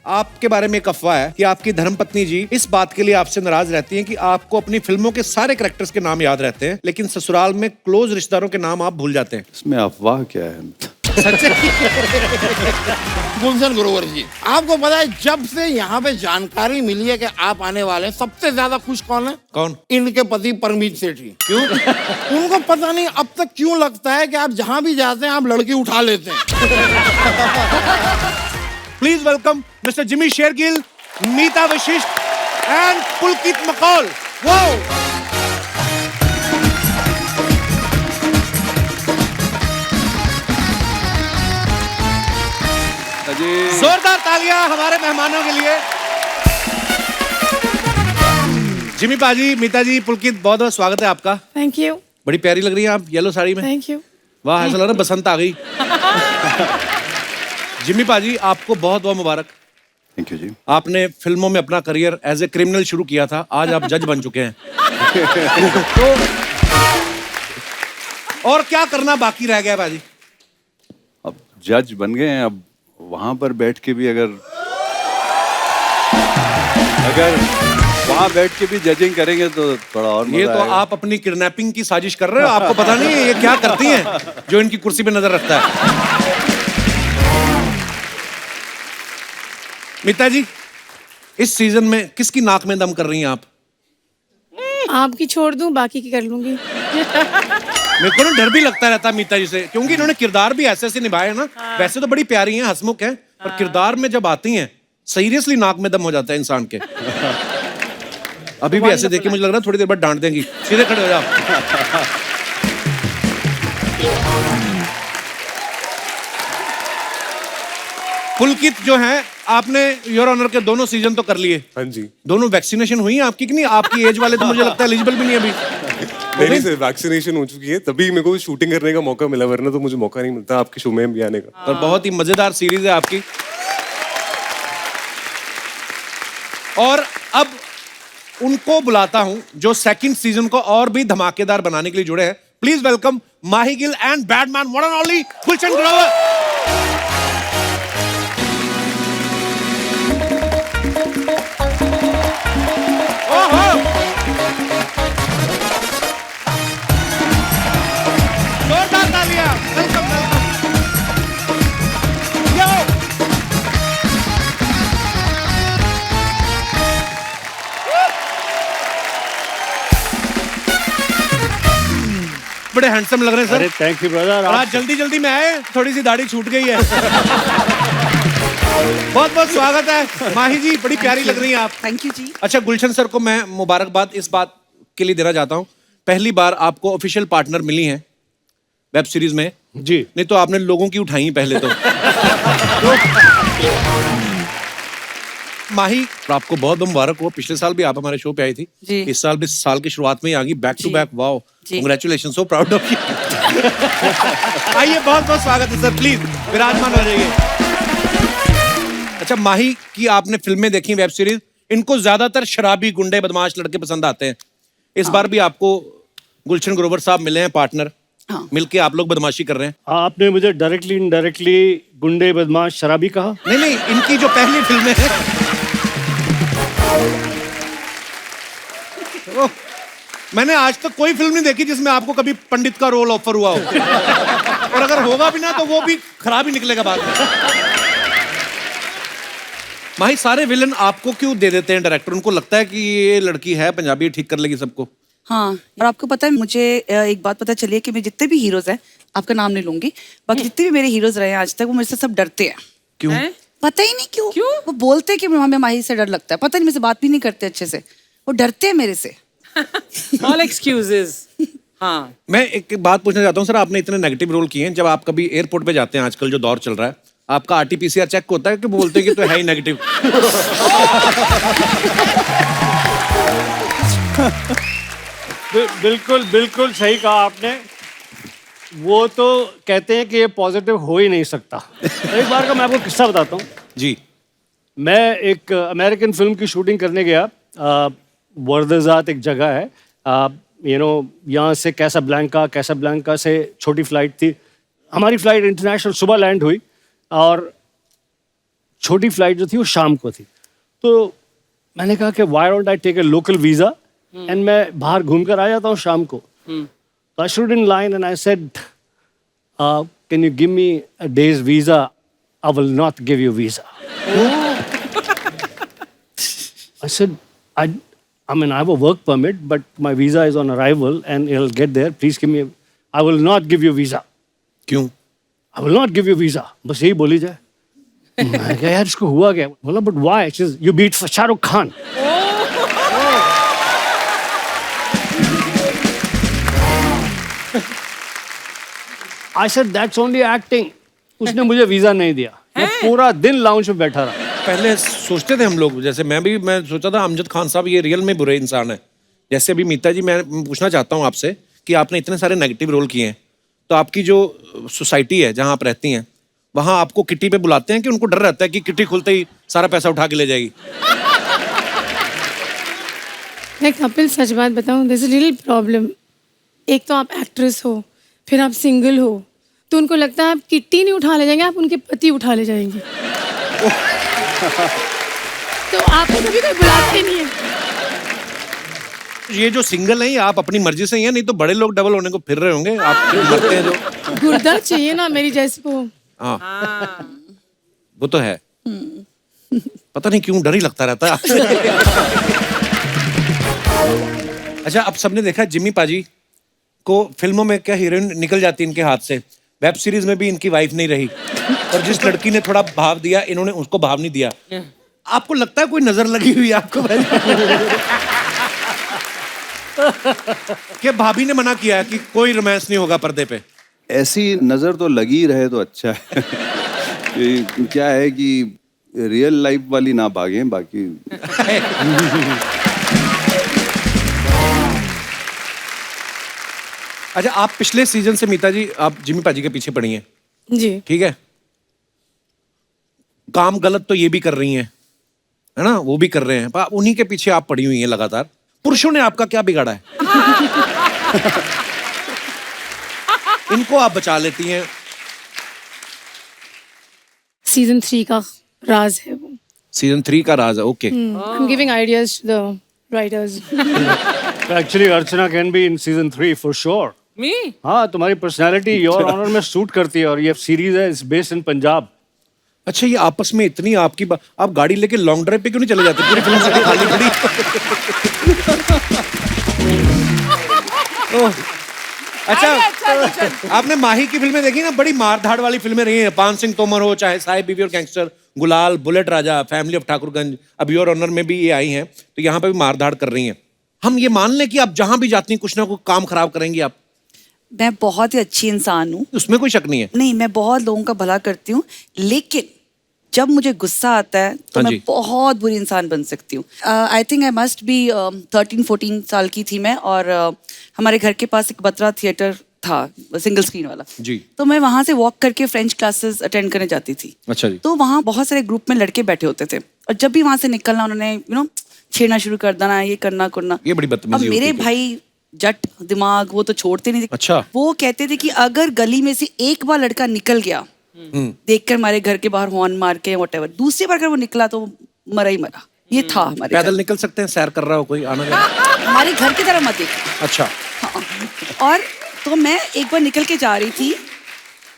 आपके बारे में एक अफवाह है कि आपकी धर्मपत्नी जी इस बात के लिए आपसे नाराज रहती हैं कि आपको अपनी फिल्मों के सारे कैरेक्टर्स के नाम याद रहते हैं, लेकिन ससुराल में क्लोज रिश्तेदारों के नाम आप भूल जाते हैं। इसमें अफवाह क्या है? गुलशन ग्रोवर जी, आपको पता है जब से यहाँ पे जानकारी मिली है कि आप आने वाले हैं, सबसे ज्यादा खुश कौन है? कौन? इनके पति परमीत सेठी। क्यों? उनको पता नहीं अब तक क्यों लगता है कि आप जहाँ भी जाते हैं आप लड़की उठा लेते हैं। Please welcome mister Jimmy Shergill, Meeta Vashisht and Pulkit Makol. वो जोरदार तालियां हमारे मेहमानों के लिए। जिमी पाजी, मीता जी, पुलकित, बहुत बहुत स्वागत है आपका। Thank you. बड़ी प्यारी लग रही हैं आप येलो साड़ी में। Thank you. वाह, ऐसा लग रहा है बसंत आ गई। जिमी पाजी, आपको बहुत बहुत मुबारक। थैंक यू जी। आपने फिल्मों में अपना करियर एज ए क्रिमिनल शुरू किया था, आज आप जज बन चुके हैं। तो और क्या करना बाकी रह गया पाजी? अब जज बन गए हैं, अब वहां पर बैठ के भी अगर वहां बैठ के भी जजिंग करेंगे तो थोड़ा और मजा ये तो आएगा। आप अपनी किडनैपिंग की साजिश कर रहे हो। आपको पता नहीं है ये क्या करती हैं जो इनकी कुर्सी पे नजर रखता है। मीता जी, इस सीजन में किसकी नाक में दम कर रही हैं आप? आपकी छोड़ दूं, बाकी की कर लूंगी। मेरे को ना डर भी लगता रहता है मीता जी से, क्योंकि इन्होंने किरदार भी ऐसे ऐसे निभाए हैं ना। वैसे तो बड़ी प्यारी हैं, हंसमुख हैं, पर किरदार में जब आती हैं सीरियसली नाक में दम हो जाता है इंसान के। अभी भी ऐसे देखिए, मुझे लग रहा है थोड़ी देर बाद डांट देंगी। सीधे खड़े हो जाओ। पुलकित जो है, आपने योर ऑनर के दोनों सीजन तो कर लिए। हाँ जी। दोनों वैक्सीनेशन हुई है आपकी कि नहीं? आपकी एज वाले तो मुझे लगता है एलिजिबल भी नहीं अभी। नहीं सर, वैक्सीनेशन हो चुकी है, तभी मेरे को शूटिंग करने का मौका मिला, वरना तो मुझे मौका नहीं मिलता आपके शो में भी आने का। और बहुत ही मजेदार सीरीज है आपकी। और अब उनको बुलाता हूं जो सेकंड सीजन को और भी धमाकेदार बनाने के लिए जुड़े हैं। Please welcome Mahie Gill and badman one and only Gulshan Grover. जोरदार तालियां। Welcome welcome. यो बड़े हैंडसम लग रहे हैं सर। अरे थैंक यू ब्रदर। और आज जल्दी जल्दी में आए, थोड़ी सी दाढ़ी छूट गई है। बहुत बहुत स्वागत है माही जी, बड़ी प्यारी लग रही हैं आप। थैंक यू जी। अच्छा, गुलशन सर को मैं मुबारकबाद इस बात के लिए देना चाहता हूँ, पहली बार आपको ऑफिशियल पार्टनर मिली हैं वेब सीरीज में जी। नहीं तो आपने लोगों की उठाई पहले तो। माही, आपको बहुत बहुत मुबारक हो। पिछले साल भी आप हमारे शो पे आई थी जी। इस साल भी साल की शुरुआत में ही आ गई बैक टू जी। बैक। वाओ, जी। Congratulation, so proud of you. आइए, बहुत बहुत स्वागत है सर, प्लीज विराजमान हो जाइए। अच्छा, माही की आपने फिल्में देखी, वेब सीरीज, इनको ज्यादातर शराबी गुंडे बदमाश लड़के पसंद आते हैं। इस बार भी आपको गुलशन ग्रोवर साहब मिले हैं पार्टनर। हाँ। मिलके आप लोग बदमाशी कर रहे हैं। आपने मुझे डायरेक्टली इनडायरेक्टली गुंडे बदमाश शराबी कहा। नहीं नहीं, इनकी जो पहली फिल्में हैं ओह, मैंने आज तक कोई फिल्म नहीं देखी जिसमें आपको कभी पंडित का रोल ऑफर हुआ हो। और अगर होगा भी ना तो वो भी खराब ही निकलेगा बाद में। माही, सारे विलन आपको क्यों दे देते हैं डायरेक्टर? उनको लगता है कि ये लड़की है पंजाबी, ठीक कर लेगी सबको। हाँ, और आपको पता है मुझे एक बात पता चली है कि मैं जितने भी हीरोज हैं, आपका नाम नहीं लूंगी, बाकी जितने भी मेरे हीरोज रहे हैं आज तक, वो मेरे से सब डरते हैं। क्यों? पता ही नहीं क्यों। वो बोलते हैं कि हमें माही से डर लगता है, पता नहीं, मेरे से बात भी नहीं करते अच्छे से, वो डरते हैं मेरे से। All excuses. हाँ। मैं एक बात पूछना चाहता हूँ सर, आपने इतने नेगेटिव रोल किए हैं, जब आप कभी एयरपोर्ट पे जाते हैं, आजकल जो दौर चल रहा है, आपका आरटीपीसीआर चेक होता है कि बोलते हैं कि तो है ही नेगेटिव? बिल्कुल बिल्कुल सही कहा आपने। वो तो कहते हैं कि ये पॉजिटिव हो ही नहीं सकता। एक बार का मैं आपको किस्सा बताता हूँ जी। मैं एक अमेरिकन फिल्म की शूटिंग करने गया। वर्दजात एक जगह है, यहाँ से कैसाब्लैंका से छोटी फ्लाइट थी। हमारी फ्लाइट इंटरनेशनल सुबह लैंड हुई और छोटी फ्लाइट जो थी वो शाम को थी, तो मैंने कहा कि why don't I take a local visa and मैं बाहर घूम कर आ जाता हूँ शाम को. तो I stood in line and I said, can you give me a days visa, I will not give you visa. I said, I mean, I have a work permit, but my visa is on arrival and it'll get there. Please give me, I will not give you visa. क्यों? I will not give you visa. बस यही बोली जाए. मैं कहा यार इसको हुआ क्या? बोला but why? She says, you beat for Shah Rukh Khan. I said that's only acting. उसने मुझे वीजा नहीं दिया. मैं पूरा दिन लाउंज में बैठा रहा. पहले सोचते थे हम लोग, जैसे मैं सोचा था अमजद खान साहब ये रियल में बुरे इंसान है. जैसे अभी मीता जी, मैं पूछना चाहता हूँ आपसे कि आपने इतने सारे नेगेटिव रोल किए हैं, तो आपकी जो सोसाइटी है जहाँ आप रहती हैं, वहाँ आपको किटी पे बुलाते हैं कि उनको डर रहता है कि किटी खुलते ही सारा पैसा उठा के ले जाएगी? मैं कपिल सच बात बताऊं, दिस इज लिटिल प्रॉब्लम. एक तो आप एक्ट्रेस हो, फिर आप सिंगल हो, तो उनको लगता है आप किट्टी नहीं उठा ले जाएंगे, आप उनके पति उठा ले जाएंगे. तो आपको कभी कोई बुलाते नहीं है. ये जो सिंगल है, आप अपनी मर्जी से ही हैं, नहीं तो बड़े लोग डबल होने को फिर रहे होंगे. आप मरते हैं जो. गुर्दा चाहिए ना मेरी जैसे को. हाँ, वो तो है. पता नहीं क्यों डर ही लगता रहता है आपसे. अच्छा, अब सबने देखा जिम्मी पाजी को फिल्मों में क्या हीरोइन निकल जाती है इनके हाथ से. वेब सीरीज में भी इनकी वाइफ नहीं रही, और जिस लड़की ने थोड़ा भाव दिया, इन्होंने उसको भाव नहीं दिया. आपको लगता है कोई नजर लगी हुई है आपको? कि भाभी ने मना किया है कि कोई रोमांस नहीं होगा पर्दे पे? ऐसी नजर तो लगी रहे तो अच्छा है. ये क्या है कि रियल लाइफ वाली ना भागे बाकी. अच्छा, आप पिछले सीजन से मीता जी आप जिम्मी पाजी के पीछे पड़ी हैं, जी. ठीक है? काम गलत तो ये भी कर रही हैं, है ना, वो भी कर रहे हैं, पर उन्हीं के पीछे आप पड़ी हुई हैं लगातार. पुरुषों ने आपका क्या बिगाड़ा है? इनको आप बचा लेती हैं. सीजन 3 का राज है वो. सीजन 3 का राज है. Okay. I am giving ideas to the writers. Actually, Archana can be in season 3 for sure. Me? हाँ, तुम्हारी पर्सनालिटी योर ऑनर में सूट करती है, और ये सीरीज है, इट्स बेस्ड इन पंजाब. अच्छा, ये आपस में इतनी आपकी आप गाड़ी लेके लॉन्ग ड्राइव पे क्यों नहीं चले जाते? पूरी फिल्म से खाली खड़ी. अच्छा, आपने माही की फिल्में देखी ना, बड़ी मारधाड़ वाली फिल्में रही हैं. पान सिंह तोमर हो, चाहे साहिब बीवी और गैंगस्टर, गुलाल, bullet Raja, family of Thakurganj, अब योर ऑनर में भी ये आई हैं, तो यहाँ पे भी मारधाड़ कर रही हैं. हम ये मान लें कि आप जहां भी जाती हैं कुछ ना कुछ काम खराब करेंगी आप? मैं बहुत ही अच्छी इंसान हूँ, उसमें कोई शक नहीं है. नहीं, मैं बहुत लोगों का भला करती हूँ, लेकिन जब मुझे गुस्सा आता है तो हाँ मैं जी. बहुत बुरी इंसान बन सकती हूँ. I think I must be 13-14 साल की थी मैं, और हमारे घर के पास एक बत्रा थिएटर था, सिंगल स्क्रीन वाला जी. तो मैं वहां से वॉक करके फ्रेंच क्लासेस अटेंड करने जाती थी. अच्छा जी. तो वहाँ बहुत सारे ग्रुप में लड़के बैठे होते थे, और जब भी वहां से निकलना उन्होंने छेड़ना शुरू कर देना, ये करना करना. ये बड़ी अब बदतमीजी मेरे होती थी. भाई जट दिमाग, वो तो छोड़ते नहीं थे. अच्छा. वो कहते थे कि अगर गली में से एक बार लड़का निकल गया, देखकर हमारे घर के बाहर हॉर्न मार के व्हाटएवर, दूसरी बार अगर वो निकला तो मरा ही मरा. ये था हमारे पैदल घर. निकल सकते हैं, सैर कर रहा हो कोई, आना जाना. हमारे घर की तरह मत देखो. अच्छा. हाँ. और तो मैं एक बार निकल के जा रही थी,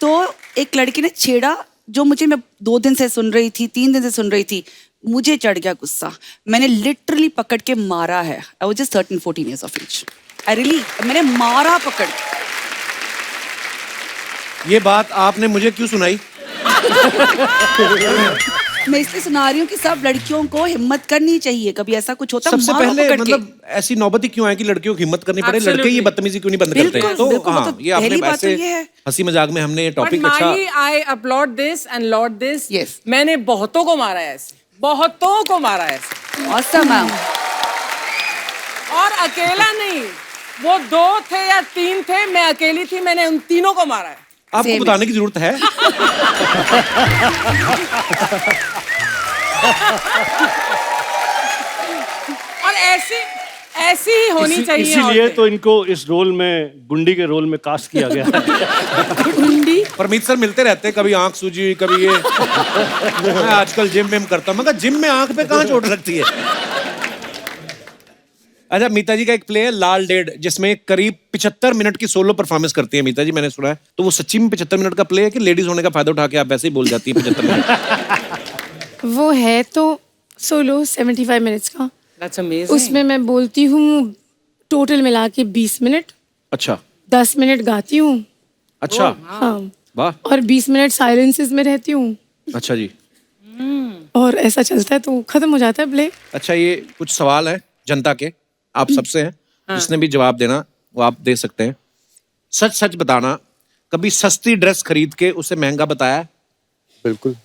तो एक लड़की ने छेड़ा, जो मैं 2 दिन से सुन रही थी, 3 दिन से सुन रही थी. मुझे चढ़ गया गुस्सा, मैंने लिटरली पकड़ के मारा है. I was just 13-14 years of age. I really, मैंने मारा पकड़. ये बात आपने मुझे क्यों सुनाई? मैं इसलिए सुना रही हूँ कि सब लड़कियों को हिम्मत करनी चाहिए. कभी ऐसा कुछ होता है, सबसे मारो पहले पकड़ के. मतलब ऐसी नौबत ही क्यों है कि लड़कियों की हिम्मत करनी पड़े? लड़के ये बदतमीजी क्यों नहीं बंद करते? बिल्कुल, तो बिल्कुल, हाँ, मतलब ये आपने पहली बात वैसे तो ये है. हंसी मजाक में हमने ये But टॉपिक अच्छा. Mahi, I applaud this and laud this. Yes. मैंने बहुतों को मारा है ऐसे, बहुतों को मारा है ऐसे. Awesome, ma'am. और अकेला नहीं, वो 2 थे या 3 थे, मैं अकेली थी, मैंने उन तीनों को मारा है. आपको Same बताने की जरूरत है? और ऐसी ही होनी चाहिए इसीलिए औरतें। तो इनको इस रोल में गुंडी के रोल में कास्ट किया गया है। गुंडी परमीत सर मिलते रहते हैं, कभी आंख सूजी हुई, कभी ये। मैं आजकल जिम में करता हूँ, मगर जिम में आंख पे कहाँ चोट लगती है। अच्छा, मीता जी का एक प्ले है लाल डेढ़, जिसमें करीब 75 मिनट की सोलो परफॉर्मेंस करती है मीता जी, मैंने सुना है। तो वो सच्ची में 75 मिनट का प्ले है कि लेडीज होने का फायदा उठा के आप ऐसे ही बोल जाती है 75 मिनट? वो है तो सोलो 75 मिनट्स का, That's amazing. उसमें मैं बोलती हूँ टोटल मिला के 20 मिनट, अच्छा 10 मिनट गाती हूँ, अच्छा, हाँ, वाह, और 20 मिनट साइलेंसेस में रहती हूँ, अच्छा जी। और ऐसा चलता है तो खत्म हो जाता है प्ले। अच्छा, ये कुछ सवाल है जनता के, आप सबसे हैं, जिसने भी जवाब देना वो आप दे सकते हैं। सच सच बताना, कभी सस्ती ड्रेस खरीद के उसे महंगा बताया? बिल्कुल।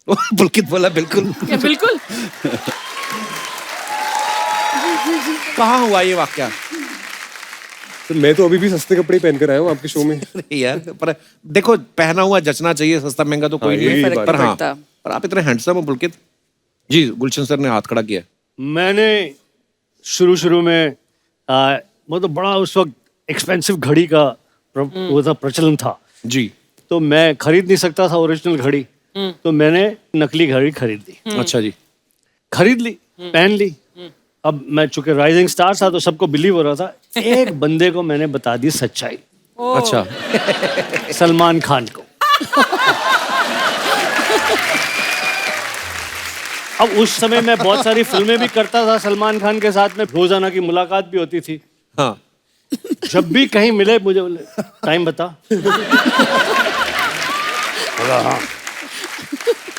पुलकित बोला बिल्कुल। बिल्कुल। कहाँ हुआ ये वाकया? तो मैं तो अभी भी सस्ते कपड़े ही पहन कर आया हूँ आपके शो में। यार पर देखो, पहना हुआ जचना चाहिए, सस्ता महंगा तो कोई हाँ, नहीं यही है, बात पर है। हाँ, पर आप इतने हैंडसम हो पुलकित जी। गुलशन सर ने हाथ खड़ा किया। मैंने शुरू में मतलब बड़ा उस वक्त एक्सपेंसिव घड़ी का वो था, प्रचलन था जी। तो मैं खरीद नहीं सकता था ओरिजिनल घड़ी, तो मैंने नकली घड़ी खरीद ली। अच्छा जी। खरीद ली, पहन ली। अब मैं चूंकि राइजिंग स्टार था तो सबको बिलीव हो रहा था। एक बंदे को मैंने बता दी सच्चाई, अच्छा, सलमान खान को। अब उस समय मैं बहुत सारी फिल्में भी करता था सलमान खान के साथ में, रोजाना की मुलाकात भी होती थी। हाँ, जब भी कहीं मिले मुझे बोले टाइम बता। बोला हाँ।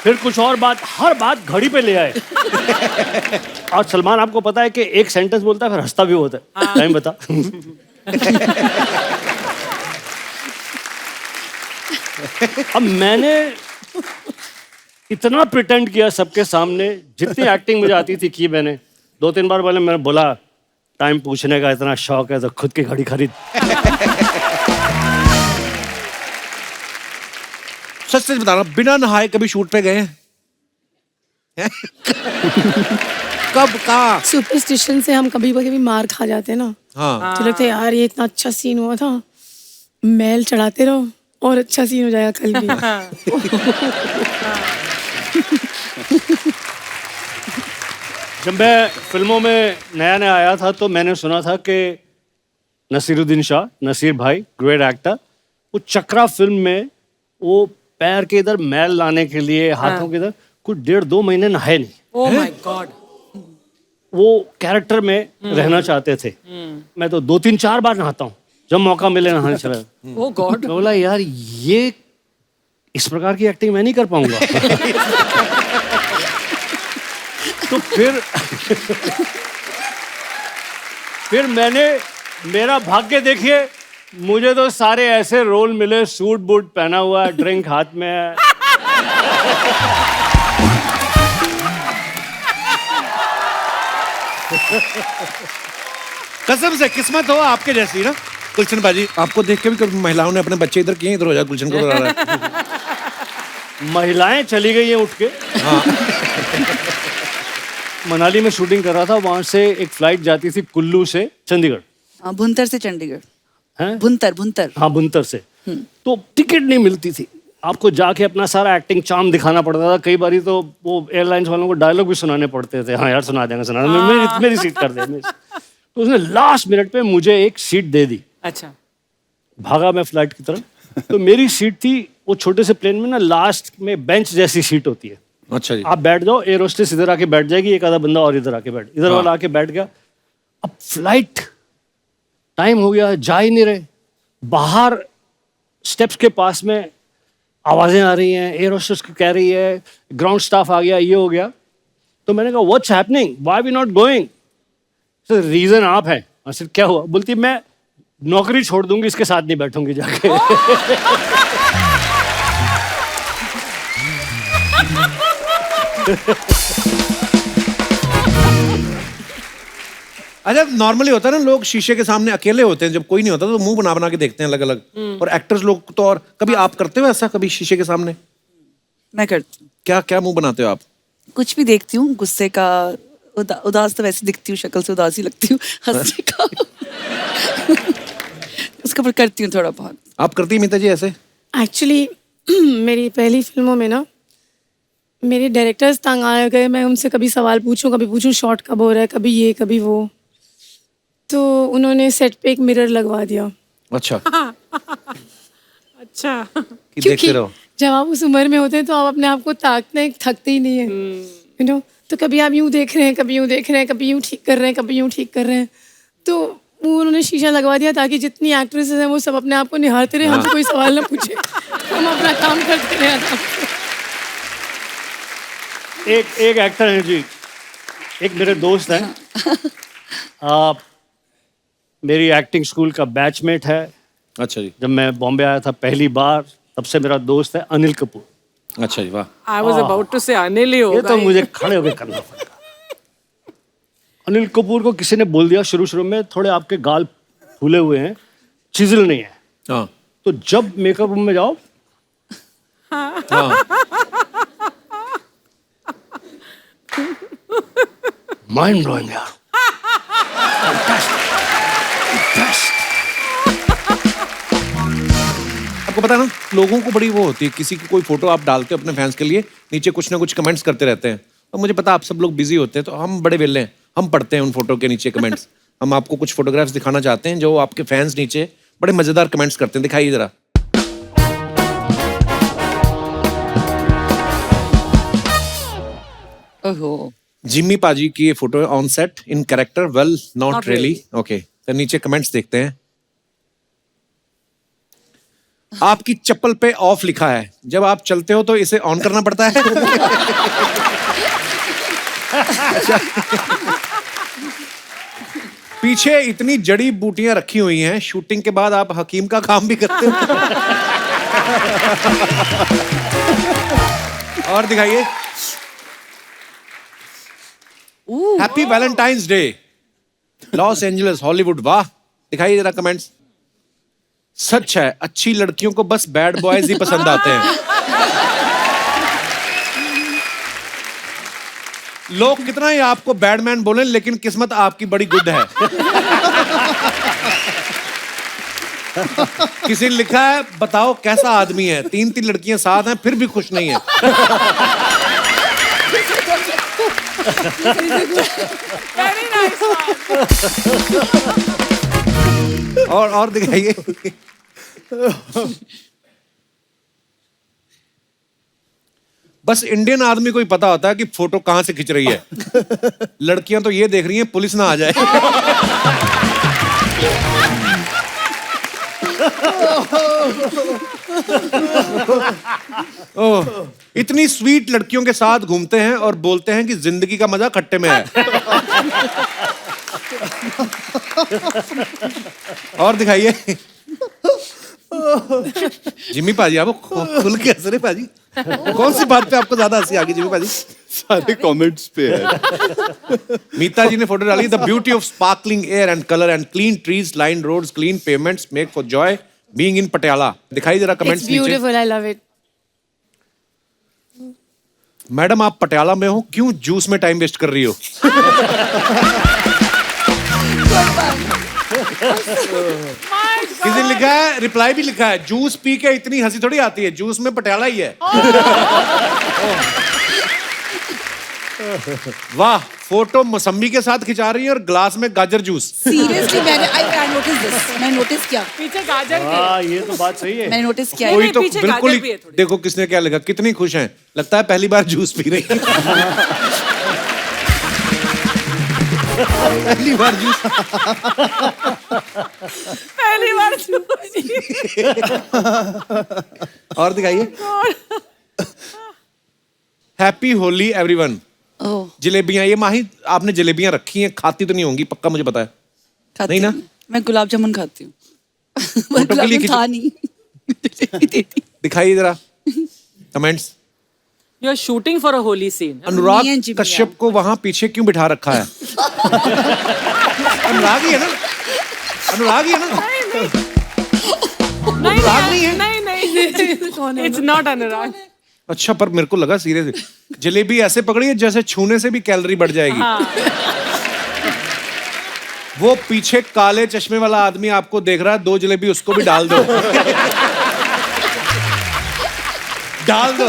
फिर कुछ और बात, हर बात घड़ी पे ले आए। और सलमान आपको पता है कि एक सेंटेंस बोलता है फिर हंसता भी होता है, टाइम बता। अब मैंने इतना प्रिटेंड किया सबके सामने, जितनी एक्टिंग मुझे आती थी की मैंने। 2-3 बार पहले मैंने बोला टाइम पूछने का इतना शौक है तो खुद की घड़ी खरीद। सच सच बताना, बिना नहाए कभी शूट पे गए हैं? कब, कहाँ? सुपरस्टिशन से हम कभी कभी मार खा जाते हैं ना, हाँ, तो लगता है यार ये इतना अच्छा सीन हुआ था, मैल चढ़ाते रहो और अच्छा सीन हो जाएगा कल भी। जब मैं फिल्मों में नया नया आया था तो मैंने सुना था कि नसीरुद्दीन शाह, नसीर भाई, ग्रेट एक्टर, वो चक्रा फिल्म में वो पैर के इधर मैल लाने के लिए, हाथों के इधर कुछ 1.5-2 महीने नहाए नहीं। Oh my God. वो कैरेक्टर में रहना चाहते थे। मैं तो 2-3-4 बार नहाता हूँ जब मौका मिले नहाने चला। Oh God. मैं बोला यार ये इस प्रकार की एक्टिंग मैं नहीं कर पाऊंगा। तो फिर मैंने, मेरा भाग्य देखिए, मुझे तो सारे ऐसे रोल मिले, सूट बूट पहना हुआ है, ड्रिंक हाथ में है। कसम से किस्मत हो आपके जैसी ना गुलशन बाजी। आपको देख के भी कभी महिलाओं ने अपने बच्चे इधर किए, इधर हो जाए, गुलशन को बुला रहा है। महिलाएं चली गई हैं उठ के। मनाली में शूटिंग कर रहा था, वहां से एक फ्लाइट जाती थी कुल्लू से चंडीगढ़। भुंतर से चंडीगढ़। हैं? भुंतर। हाँ, बुनतर से। तो टिकट नहीं मिलती थी, आपको जाके अपना सारा एक्टिंग चार्म दिखाना पड़ता था। कई बारी तो वो एयरलाइंस वालों को डायलॉग भी सुनाने पड़ते थे। हाँ यार सुना देंगे, मेरी सीट कर दे। तो उसने लास्ट मिनट पे मुझे एक सीट दे दी। अच्छा। भागा मैं फ्लाइट की तरफ। तो मेरी सीट थी, वो छोटे से प्लेन में ना लास्ट में बेंच जैसी सीट होती है। अच्छा जी। आप बैठ जाओ, एयर होस्टेस इधर आके बैठ जाएगी, एक आधा बंदा और इधर आके बैठ, इधर वाला आके बैठ गया। अब फ्लाइट टाइम हो गया, जा ही नहीं रहे। बाहर स्टेप्स के पास में आवाजें आ रही हैं, एयर होस्टेस कह रही है ग्राउंड स्टाफ आ गया, ये हो गया। तो मैंने कहा what's happening, why we not going? Sir reason आप हैं। सर क्या हुआ? बोलती मैं नौकरी छोड़ दूंगी, इसके साथ नहीं बैठूंगी जाके। अच्छा, नॉर्मली होता है ना, लोग शीशे के सामने अकेले होते हैं, जब कोई नहीं होता तो मुंह बना बना के देखते हैं अलग अलग। और एक्टर्स लोग तो, और कभी आप करते हो ऐसा, कभी शीशे के सामने? मैं करती हूँ। क्या क्या मुंह बनाते हो आप? कुछ भी देखती हूँ, गुस्से का, उदास तो वैसे दिखती हूँ, शक्ल से उदास ही लगती हूँ, हंसने का उसके ऊपर करती हूँ थोड़ा बहुत। आप करती हैं मीता जी ऐसे? एक्चुअली मेरी पहली फिल्मों में ना मेरे डायरेक्टर्स तंग आ गए, मैं उनसे कभी सवाल पूछूं, कभी पूछूं शॉट कब हो रहा है, कभी ये कभी वो, तो उन्होंने सेट पे एक मिरर लगवा दिया। अच्छा। अच्छा। कि देखते रहो। जब आप उस उम्र में होते हैं तो आप अपने आप को ताकते थकते ही नहीं है, यू नो। तो कभी आप यूं देख रहे हैं, कभी यूं देख रहे हैं, कभी यूं ठीक कर रहे हैं, कभी यूं ठीक कर रहे हैं, तो वो उन्होंने शीशा लगवा दिया ताकि जितनी एक्ट्रेसेस हैं वो सब अपने आप को निहारते रहे, हमसे कोई सवाल ना पूछे, हम अपना काम करते रहे आराम से। एक एक्टर है जी, एक मेरे दोस्त हैं, मेरी एक्टिंग स्कूल का बैचमेट है। अच्छा जी। जब मैं बॉम्बे आया था पहली बार, तब से मेरा दोस्त है अनिल कपूर। अच्छा जी, वाह। I was about to say Anil ही ये होगा। तो मुझे खड़े होकर करना पड़ेगा। अनिल कपूर को किसी ने बोल दिया शुरू में, थोड़े आपके गाल फूले हुए हैं, चिजल नहीं है। हाँ। तो जब मेकअप रूम में जाओ, माइंड ब्लोइंग यार। आपको पता है ना, लोगों को बड़ी वो होती है, किसी की कोई फोटो आप डालते हो अपने फैंस के लिए, नीचे कुछ ना कुछ कमेंट्स करते रहते हैं। तो मुझे पता आप सब लोग बिजी होते हैं, तो हम बड़े वेले हैं, हम पढ़ते हैं उन फोटो के नीचे कमेंट्स। हम आपको कुछ फोटोग्राफ्स दिखाना चाहते हैं जो आपके फैंस नीचे बड़े मजेदार कमेंट्स करते हैं। दिखाइए जरा। ओहो। जिम्मी पाजी की ये फोटो है, on set, in character, well not really. Okay, तो नीचे कमेंट्स देखते हैं। आपकी चप्पल पे ऑफ लिखा है, जब आप चलते हो तो इसे ऑन करना पड़ता है। अच्छा। पीछे इतनी जड़ी बूटियां रखी हुई हैं, शूटिंग के बाद आप हकीम का काम भी करते हो। और दिखाइए। Happy Valentine's day, Los Angeles, Hollywood. वाह। दिखाइए जरा कमेंट्स। सच है, अच्छी लड़कियों को बस बैड बॉयज ही पसंद आते हैं। लोग कितना ही आपको बैडमैन बोलें, लेकिन किस्मत आपकी बड़ी गुड है। किसी ने लिखा है, बताओ कैसा आदमी है, 3 लड़कियां साथ हैं फिर भी खुश नहीं है। Very nice one. और दिखाइए। बस इंडियन आदमी को ही पता होता है कि फोटो कहां से खिंच रही है। लड़कियां तो ये देख रही हैं पुलिस ना आ जाए। ओह, इतनी स्वीट लड़कियों के साथ घूमते हैं और बोलते हैं कि जिंदगी का मजा खट्टे में है। और दिखाइए। जिम्मी पाजी, आपको खुल के हंस रहे पाजी। कौन सी बात पे आपको ज्यादा हंसी आ गई जिम्मी पाजी? सारे कमेंट्स पे है। मीता जी ने फोटो डाली, the beauty of sparkling air and colour and clean trees, line roads, clean pavements make for joy being in Patiala. दिखाई जरा कमेंट्स It's नीचे। beautiful, I love it. Madam आप पटियाला में हो, क्यों जूस में टाइम वेस्ट कर रही हो? किसी ने लिखा है, रिप्लाई भी लिखा है, जूस पी के इतनी हंसी थोड़ी आती है, जूस में पटियाला ही है। वाह, फोटो मौसम्बी के साथ खिंचा रही है और ग्लास में गाजर juice. Seriously I notice this, मैं नोटिस किया, पीछे गाजर के। हाँ, ये तो बात सही है। मैंने नोटिस किया। कोई तो पीछे बिल्कुल गाजर भी ही है थोड़ी। देखो किसने क्या लिखा, कितनी खुश हैं, लगता है पहली बार जूस पी रही है। पहली बार जूस। पहली बार और दिखाइए। Happy Holi everyone. ओह, जलेबियां, ये माही आपने जलेबियां रखी हैं, खाती तो नहीं होंगी पक्का, मुझे पता है। खाती नहीं ना? हूँ। मैं गुलाब जामुन खाती हूँ। फोटो के गुलाब लिए जामुन था नहीं। दिखाइए जरा comments. You are shooting for a Holi scene. Me Anurag and Jimmy, Kashyap को वहां पीछे क्यों बिठा रखा है? अनुराग ही है ना? अनुराग ही है ना? नहीं अनुराग नहीं है? नहीं, इट्स नॉट अनुराग। अच्छा, पर मेरे को लगा सीरियस जलेबी ऐसे पकड़ी है जैसे छूने से भी कैलोरी बढ़ जाएगी। वो पीछे काले चश्मे वाला आदमी आपको देख रहा है, 2 जलेबी उसको भी डाल दो। डाल दो।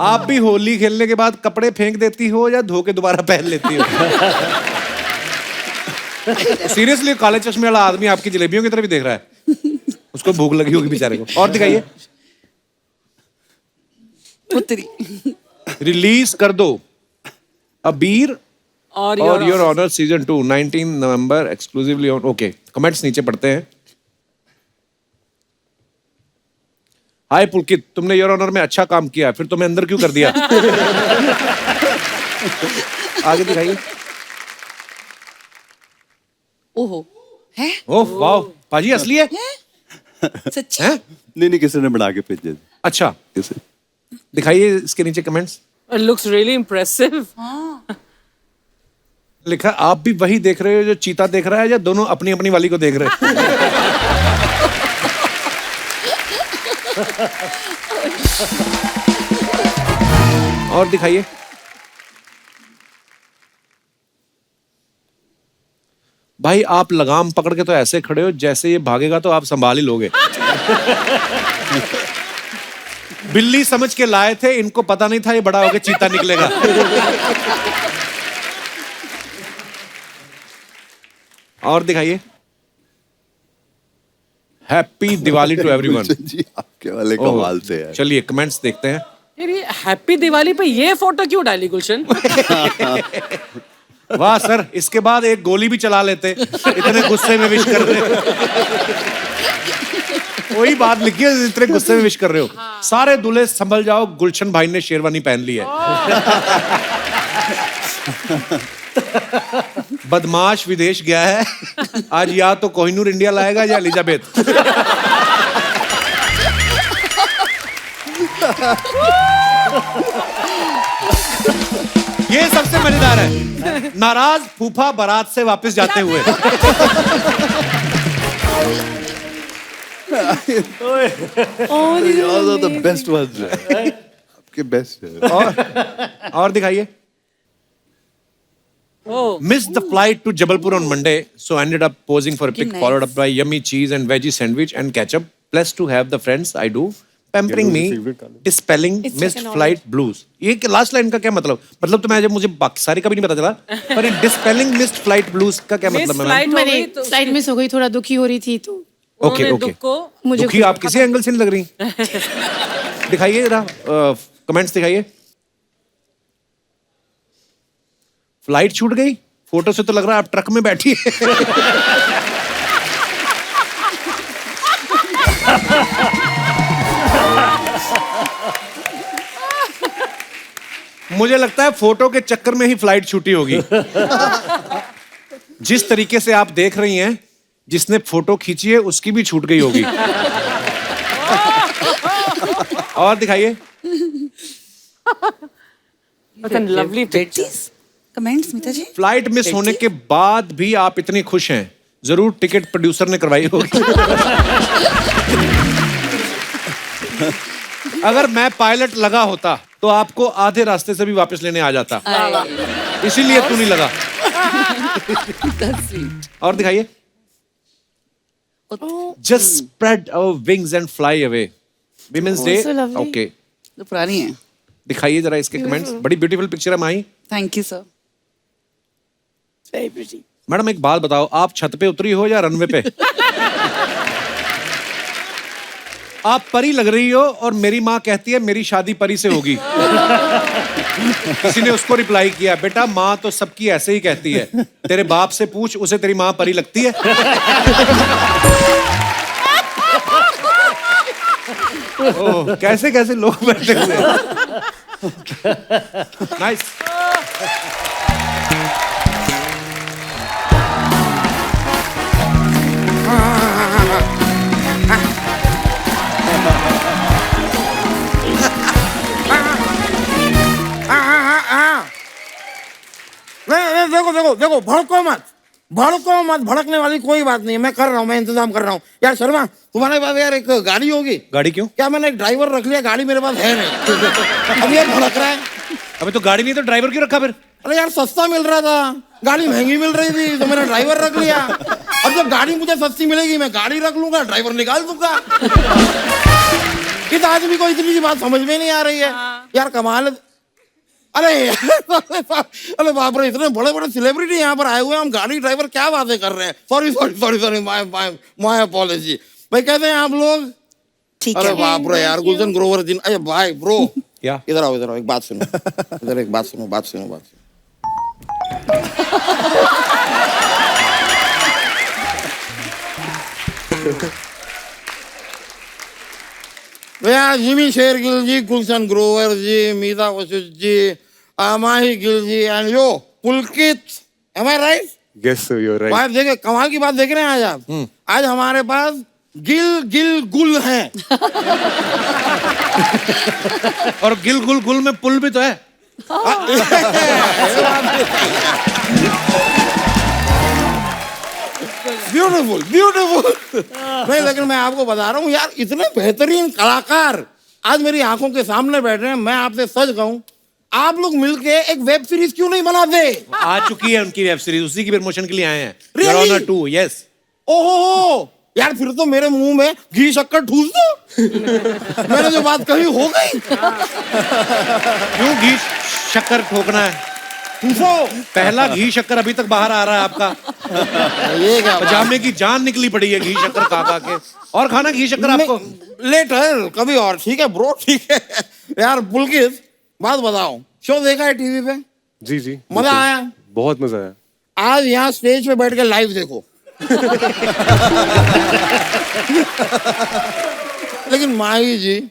आप भी होली खेलने के बाद कपड़े फेंक देती हो या धो के दोबारा पहन लेती हो? सीरियसली काले चश्मे वाला आदमी आपकी जलेबियों की तरफ ही देख रहा है, उसको भूख लगी होगी बेचारे को। और दिखाइए। पुत्री। रिलीज कर दो अबीर और your honour season 2 19 November exclusively on. Okay, comments नीचे पढ़ते हैं। हाय पुलकित, तुमने योर ऑनर में अच्छा काम किया, फिर तुम्हें अंदर क्यों कर दिया? आगे दिखाइए। ओहो है ओह वाह, पाजी असली है? सच्ची? हैं? नहीं, किसी ने बना के भेजे थे। अच्छा, किसी दिखाइए इसके नीचे कमेंट्स। Looks really impressive. लिखा आप भी वही देख रहे हो जो चीता देख रहा है, या दोनों अपनी अपनी वाली को देख रहे हैं? और दिखाइए। भाई आप लगाम पकड़ के तो ऐसे खड़े हो जैसे ये भागेगा तो आप संभाल ही लोगे। बिल्ली समझ के लाए थे, इनको पता नहीं था ये बड़ा होके चीता निकलेगा। और दिखाइए। Happy Diwali to everyone. जी आपके वाले कमाल से है। चलिए कमेंट्स देखते हैं। यार ये हैप्पी दिवाली पे ये फोटो क्यों डाली गुलशन? वाह सर, इसके बाद एक गोली भी चला लेते, इतने गुस्से में विश कर रहे हो। वही बात लिखी है, इतने गुस्से में विश कर रहे हो। सारे दूल्हे संभल जाओ, गुलशन भाई ने शेरवानी पहन ली है। बदमाश विदेश गया है, आज या तो कोहिनूर इंडिया लाएगा या एलिजाबेथ। ये सबसे मजेदार है, नाराज फूफा बारात से वापस जाते हुए। द बेस्ट वर्ड्स आपके बेस्ट है। और दिखाइए। Missed the flight to Jabalpur on Monday, so ended up posing for a pic, followed up by yummy cheese and veggie sandwich and ketchup. Blessed to have the friends I do, pampering me, dispelling missed flight blues. ये last line का क्या मतलब? मतलब तो मुझे बाकी सारी का भी नहीं पता चला, पर dispelling missed flight blues का क्या मतलब है? मैंने फ्लाइट मिस हो गई, थोड़ा दुखी हो रही थी तो। ओके ओके, दुखी आप किसी एंगल से नहीं लग रही। दिखाइए जरा कमेंट्स दिखाइए। फ्लाइट छूट गई, फोटो से तो लग रहा है आप ट्रक में बैठी है। मुझे लगता है फोटो के चक्कर में ही फ्लाइट छूटी होगी। जिस तरीके से आप देख रही हैं, जिसने फोटो खींची है उसकी भी छूट गई होगी। और दिखाइए। Lovely pictures. कमेंट्स मिता जी। फ्लाइट मिस होने के बाद भी आप इतनी खुश हैं, जरूर टिकट प्रोड्यूसर ने करवाई होगी। अगर मैं पायलट लगा होता तो आपको आधे रास्ते से भी वापस लेने आ जाता, इसीलिए तू नहीं लगा। और दिखाइए। Just spread our wings and fly away. Women's Day. Okay. तो पुरानी है। दिखाइए जरा इसके कमेंट्स। बड़ी ब्यूटीफुल पिक्चर है Mahie. Thank you sir. Madam एक बात बताओ, आप छत पे उतरी हो या रनवे पे? आप परी लग रही हो और मेरी माँ कहती है मेरी शादी परी से होगी। किसी ने उसको रिप्लाई किया, बेटा माँ तो सबकी ऐसे ही कहती है, तेरे बाप से पूछ, उसे तेरी माँ परी लगती है? ओह, कैसे कैसे लोग बैठे हुए हैं। नाइस। नहीं, देखो देखो देखो, भड़को मत। भड़को मत, भड़कने वाली कोई बात नहीं है, मैं कर रहा हूँ, मैं इंतजाम कर रहा हूँ। यार शर्मा, तुम्हारे पास यार एक गाड़ी होगी? गाड़ी क्यों? क्या मैंने एक ड्राइवर रख लिया, गाड़ी मेरे पास है नहीं। अब ये भड़क रहा है। अबे तो गाड़ी नहीं तो ड्राइवर क्यों रखा फिर? अरे यार सस्ता मिल रहा था, गाड़ी महंगी मिल रही थी, तो मैंने ड्राइवर रख लिया। अब जब गाड़ी मुझे सस्ती मिलेगी मैं गाड़ी रख लूंगा, ड्राइवर निकाल दूंगा। इस आदमी को इतनी सी बात समझ में नहीं आ रही है। यार कमाल है। अरे अरे बाप रे, इतने बड़े बड़े सेलिब्रिटी यहाँ पर आए हुए हैं, हम गाड़ी ड्राइवर क्या बातें कर रहे हैं। Sorry sorry sorry sorry, my apology. भाई कैसे हैं आप लोग? ठीक अरे है। बाप रे यार, गुलशन ग्रोवर जी, अरे भाई ब्रो, क्या? इधर आओ, एक बात सुनो, इधर एक बात सुनो, बात सुनो। यार Jimmy Shergill ji, Gulshan Grover ji, Meeta Vashisht ji, Mahi Gill ji and yo Pulkit, am I right? Yes, sir, you're right. बात देखे, कमाल की बात देख रहे हैं आज आप। आज हमारे पास गिल गिल गुल हैं। और गिल गुल गुल में पुल भी तो है। Beautiful beautiful. नहीं लेकिन मैं आपको बता रहा हूँ यार, इतने बेहतरीन कलाकार आज मेरी आंखों के सामने बैठे हैं। मैं आपसे सच कहूँ, आप लोग मिलके एक वेब सीरीज क्यों नहीं बनाते? आ चुकी है उनकी वेब सीरीज, उसी की प्रमोशन के लिए आए हैं। Really? Your Honor 2, yes. ओहो यार, फिर तो मेरे मुंह में घी शक्कर ठूस दो। मैंने जो बात कही हो गई। क्यों घी शक्कर ठोकना है? ठूसो। पहला घी शक्कर अभी तक बाहर आ रहा है आपका। ये क्या बात? पजामे की जान निकली पड़ी है घी शक्कर खा के। और खाना घी शक्कर आपको? लेटर कभी और। ठीक है ब्रो, ठीक है। यार पुलकित, बात बताओ, शो देखा है टीवी पे? जी जी, मजा बिल्कुल। आया? बहुत मजा आया। आज यहाँ स्टेज पे बैठ के लाइव देखो। लेकिन माही जी,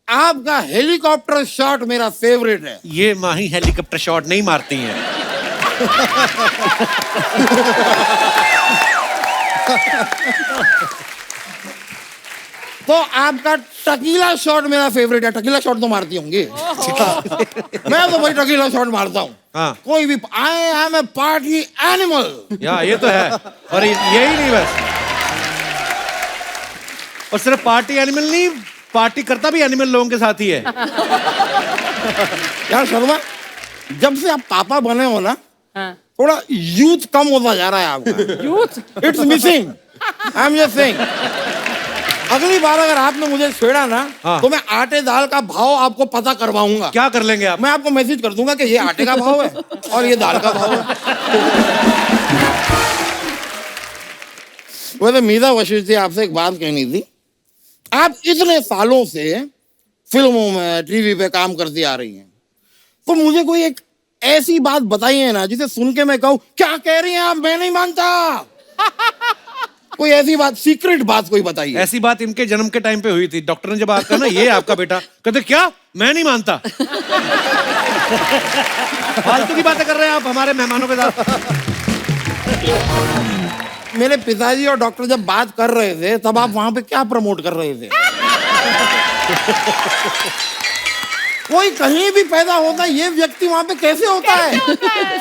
आपका हेलीकॉप्टर शॉट मेरा फेवरेट है। ये माही हेलीकॉप्टर शॉट नहीं मारती हैं। तो आपका टकीला शॉट मेरा फेवरेट है। टकीला शॉट तो मारती होंगी। मैं तो भाई टकीला शॉट मारता हूँ। हाँ। कोई भी, I am a party animal. या ये तो है। और यही नहीं बस, और सिर्फ पार्टी एनिमल नहीं, पार्टी करता भी एनिमल लोगों के साथ ही है। यार शर्मा, जब से आप पापा बने हो ना, थोड़ा यूथ कम होता जा रहा है आपका। Youth? It's missing. I am just saying, अगली बार अगर आपने मुझे छेड़ा ना, हाँ। तो मैं आटे दाल का भाव आपको पता करवाऊंगा। क्या कर लेंगे आप? मैं आपको मैसेज कर दूंगा कि ये आटे का भाव है और ये दाल का भाव है। वैसे मीता वशिष्ठ जी, आपसे एक बात कहनी थी। आप इतने सालों से फिल्मों में, टीवी पे काम करती आ रही हैं, तो मुझे कोई एक ऐसी बात बताइए ना जिसे सुन के मैं कहूँ, क्या कह रही हैं आप, मैं नहीं मानता। कोई ऐसी बात, सीक्रेट बात कोई बताइए। ऐसी बात इनके जन्म के टाइम पे हुई थी। डॉक्टर ने जब आकर ना, ये आपका बेटा, कहते क्या, मैं नहीं मानता। फालतू की बातें कर रहे हैं आप हमारे मेहमानों के साथ। मेरे पिताजी और डॉक्टर जब बात कर रहे थे, तब आप वहां पे क्या प्रमोट कर रहे थे? कोई कहीं भी पैदा होता है, ये व्यक्ति वहां पे कैसे होता है?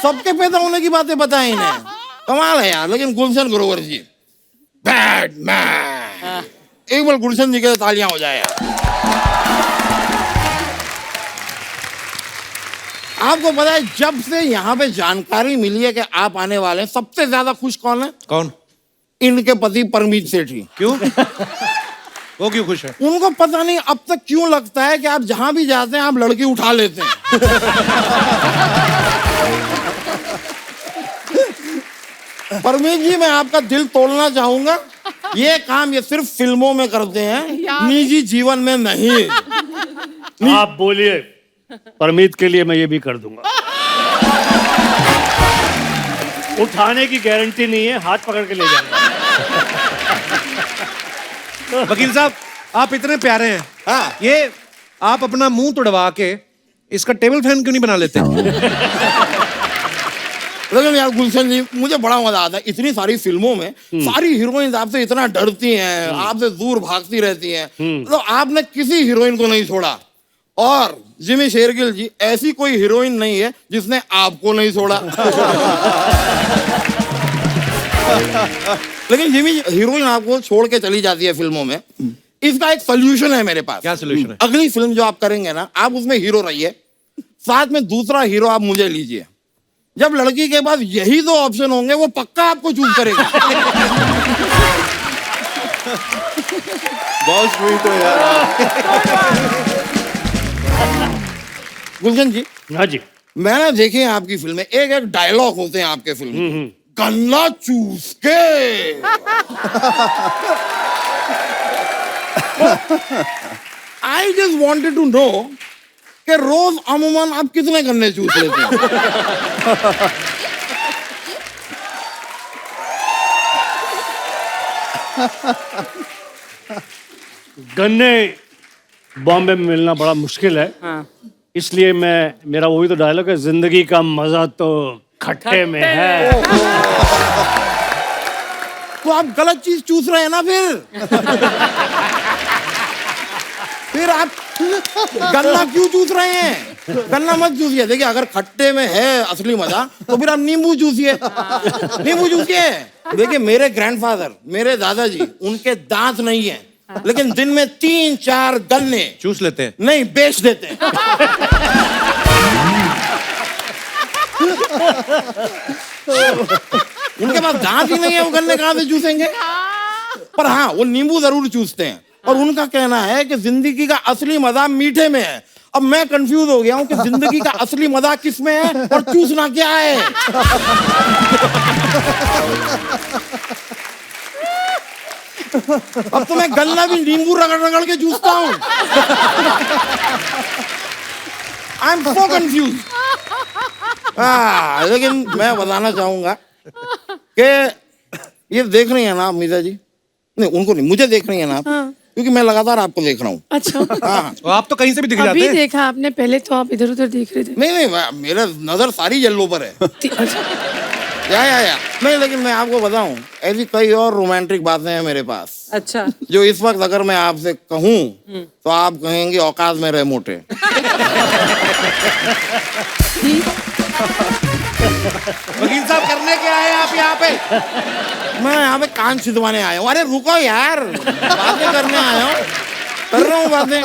सबके पैदा होने की बातें बताएं इन्हें। कमाल है यार। लेकिन गुलशन ग्रोवर जी, बैड मैन। एक बार गुलशन जी के लिए तालियां हो जाए यार। आपको पता है, जब से यहाँ पे जानकारी मिली है कि आप आने वाले हैं, सबसे ज्यादा खुश कौन है? कौन? इनके पति परमीत सेठी। क्यों? वो क्यों खुश है? उनको पता नहीं अब तक क्यों लगता है कि आप जहां भी जाते हैं आप लड़की उठा लेते हैं। परमीत जी, मैं आपका दिल तोड़ना चाहूंगा। ये काम ये सिर्फ फिल्मों में करते हैं, निजी जीवन में नहीं। आप बोलिए, परमीत के लिए मैं ये भी कर दूंगा। उठाने की गारंटी नहीं है, हाथ पकड़ के ले जाऊंगा। वकील साहब, आप इतने प्यारे हैं। हाँ। ये आप अपना मुंह तुड़वा के इसका टेबल फैन क्यों नहीं बना लेते? लेकिन यार गुलशन जी, मुझे बड़ा मजा आता है। इतनी सारी फिल्मों में सारी हीरोइन आपसे इतना डरती हैं, आपसे दूर भागती रहती हैं, तो आपने किसी हीरोइन को नहीं छोड़ा। और जिमी शेरगिल जी, ऐसी कोई हीरोइन नहीं है जिसने आपको नहीं छोड़ा। लेकिन जिमी हीरोइन आपको छोड़ के चली जाती है फिल्मों में, इसका एक सोल्यूशन है मेरे पास। क्या solution है? अगली फिल्म जो आप करेंगे ना, आप उसमें हीरो रहिए, साथ में दूसरा हीरो आप मुझे लीजिए। जब लड़की के पास यही दो ऑप्शन होंगे, वो पक्का आपको चूज करेगा। बहुत स्वीट हो यार आप। गुलशन जी, हाँ जी। मैंने देखी है आपकी फिल्में, एक एक डायलॉग होते हैं आपके फिल्म में, गन्ना चूस के। I just wanted to know कि रोज अमूमन आप कितने गन्ने चूस लेते हैं? गन्ने बॉम्बे में मिलना बड़ा मुश्किल है, इसलिए मेरा वही तो डायलॉग है, जिंदगी का मजा तो खट्टे में है। तो आप गलत चीज चूस रहे हैं ना फिर आप गन्ना क्यों चूस रहे हैं? गन्ना मत चूसिए। देखिए, अगर खट्टे में है असली मजा तो फिर आप नींबू चूसिए। नींबू चूसिए। देखिए, मेरे ग्रैंडफादर, मेरे दादाजी, उनके दांत नहीं है, लेकिन दिन में 3-4 गन्ने चूस लेते हैं। नहीं, बेच देते हैं। उनके पास दांत ही नहीं है, वो गन्ने कहां से चूसेंगे? पर हाँ, वो नींबू जरूर चूसते हैं, और उनका कहना है कि जिंदगी का असली मजा मीठे में है। अब मैं कंफ्यूज हो गया हूं कि जिंदगी का असली मजा किस में है और चूसना क्या है। अब तो मैं गन्ना भी नींबू रगड़ रगड़ के चूसता हूं। I am so confuse. लेकिन मैं बताना चाहूंगा कि ये देख रही है ना आप मीता जी? नहीं, उनको नहीं, मुझे देख रही है ना आप? क्योंकि मैं लगातार आपको देख रहा हूँ। अच्छा। हाँ, तो आप तो कहीं से भी दिख जाते अभी हैं। देखा आपने, पहले तो आप इधर उधर देख रहे थे। नहीं, मेरा नजर सारी येलो पर है। अच्छा। या नहीं, लेकिन मैं आपको बताऊं, ऐसी कई और रोमांटिक बातें हैं मेरे पास, अच्छा। जो इस वक्त अगर मैं आपसे कहूं तो आप कहेंगे औकात में रहे मोटे। वकील साहब, करने क्या आए आप यहाँ पे? मैं यहाँ पे कान छिदवाने आया हूँ। अरे रुको यार, बातें करने आया हूँ, कर रहा हूँ बातें।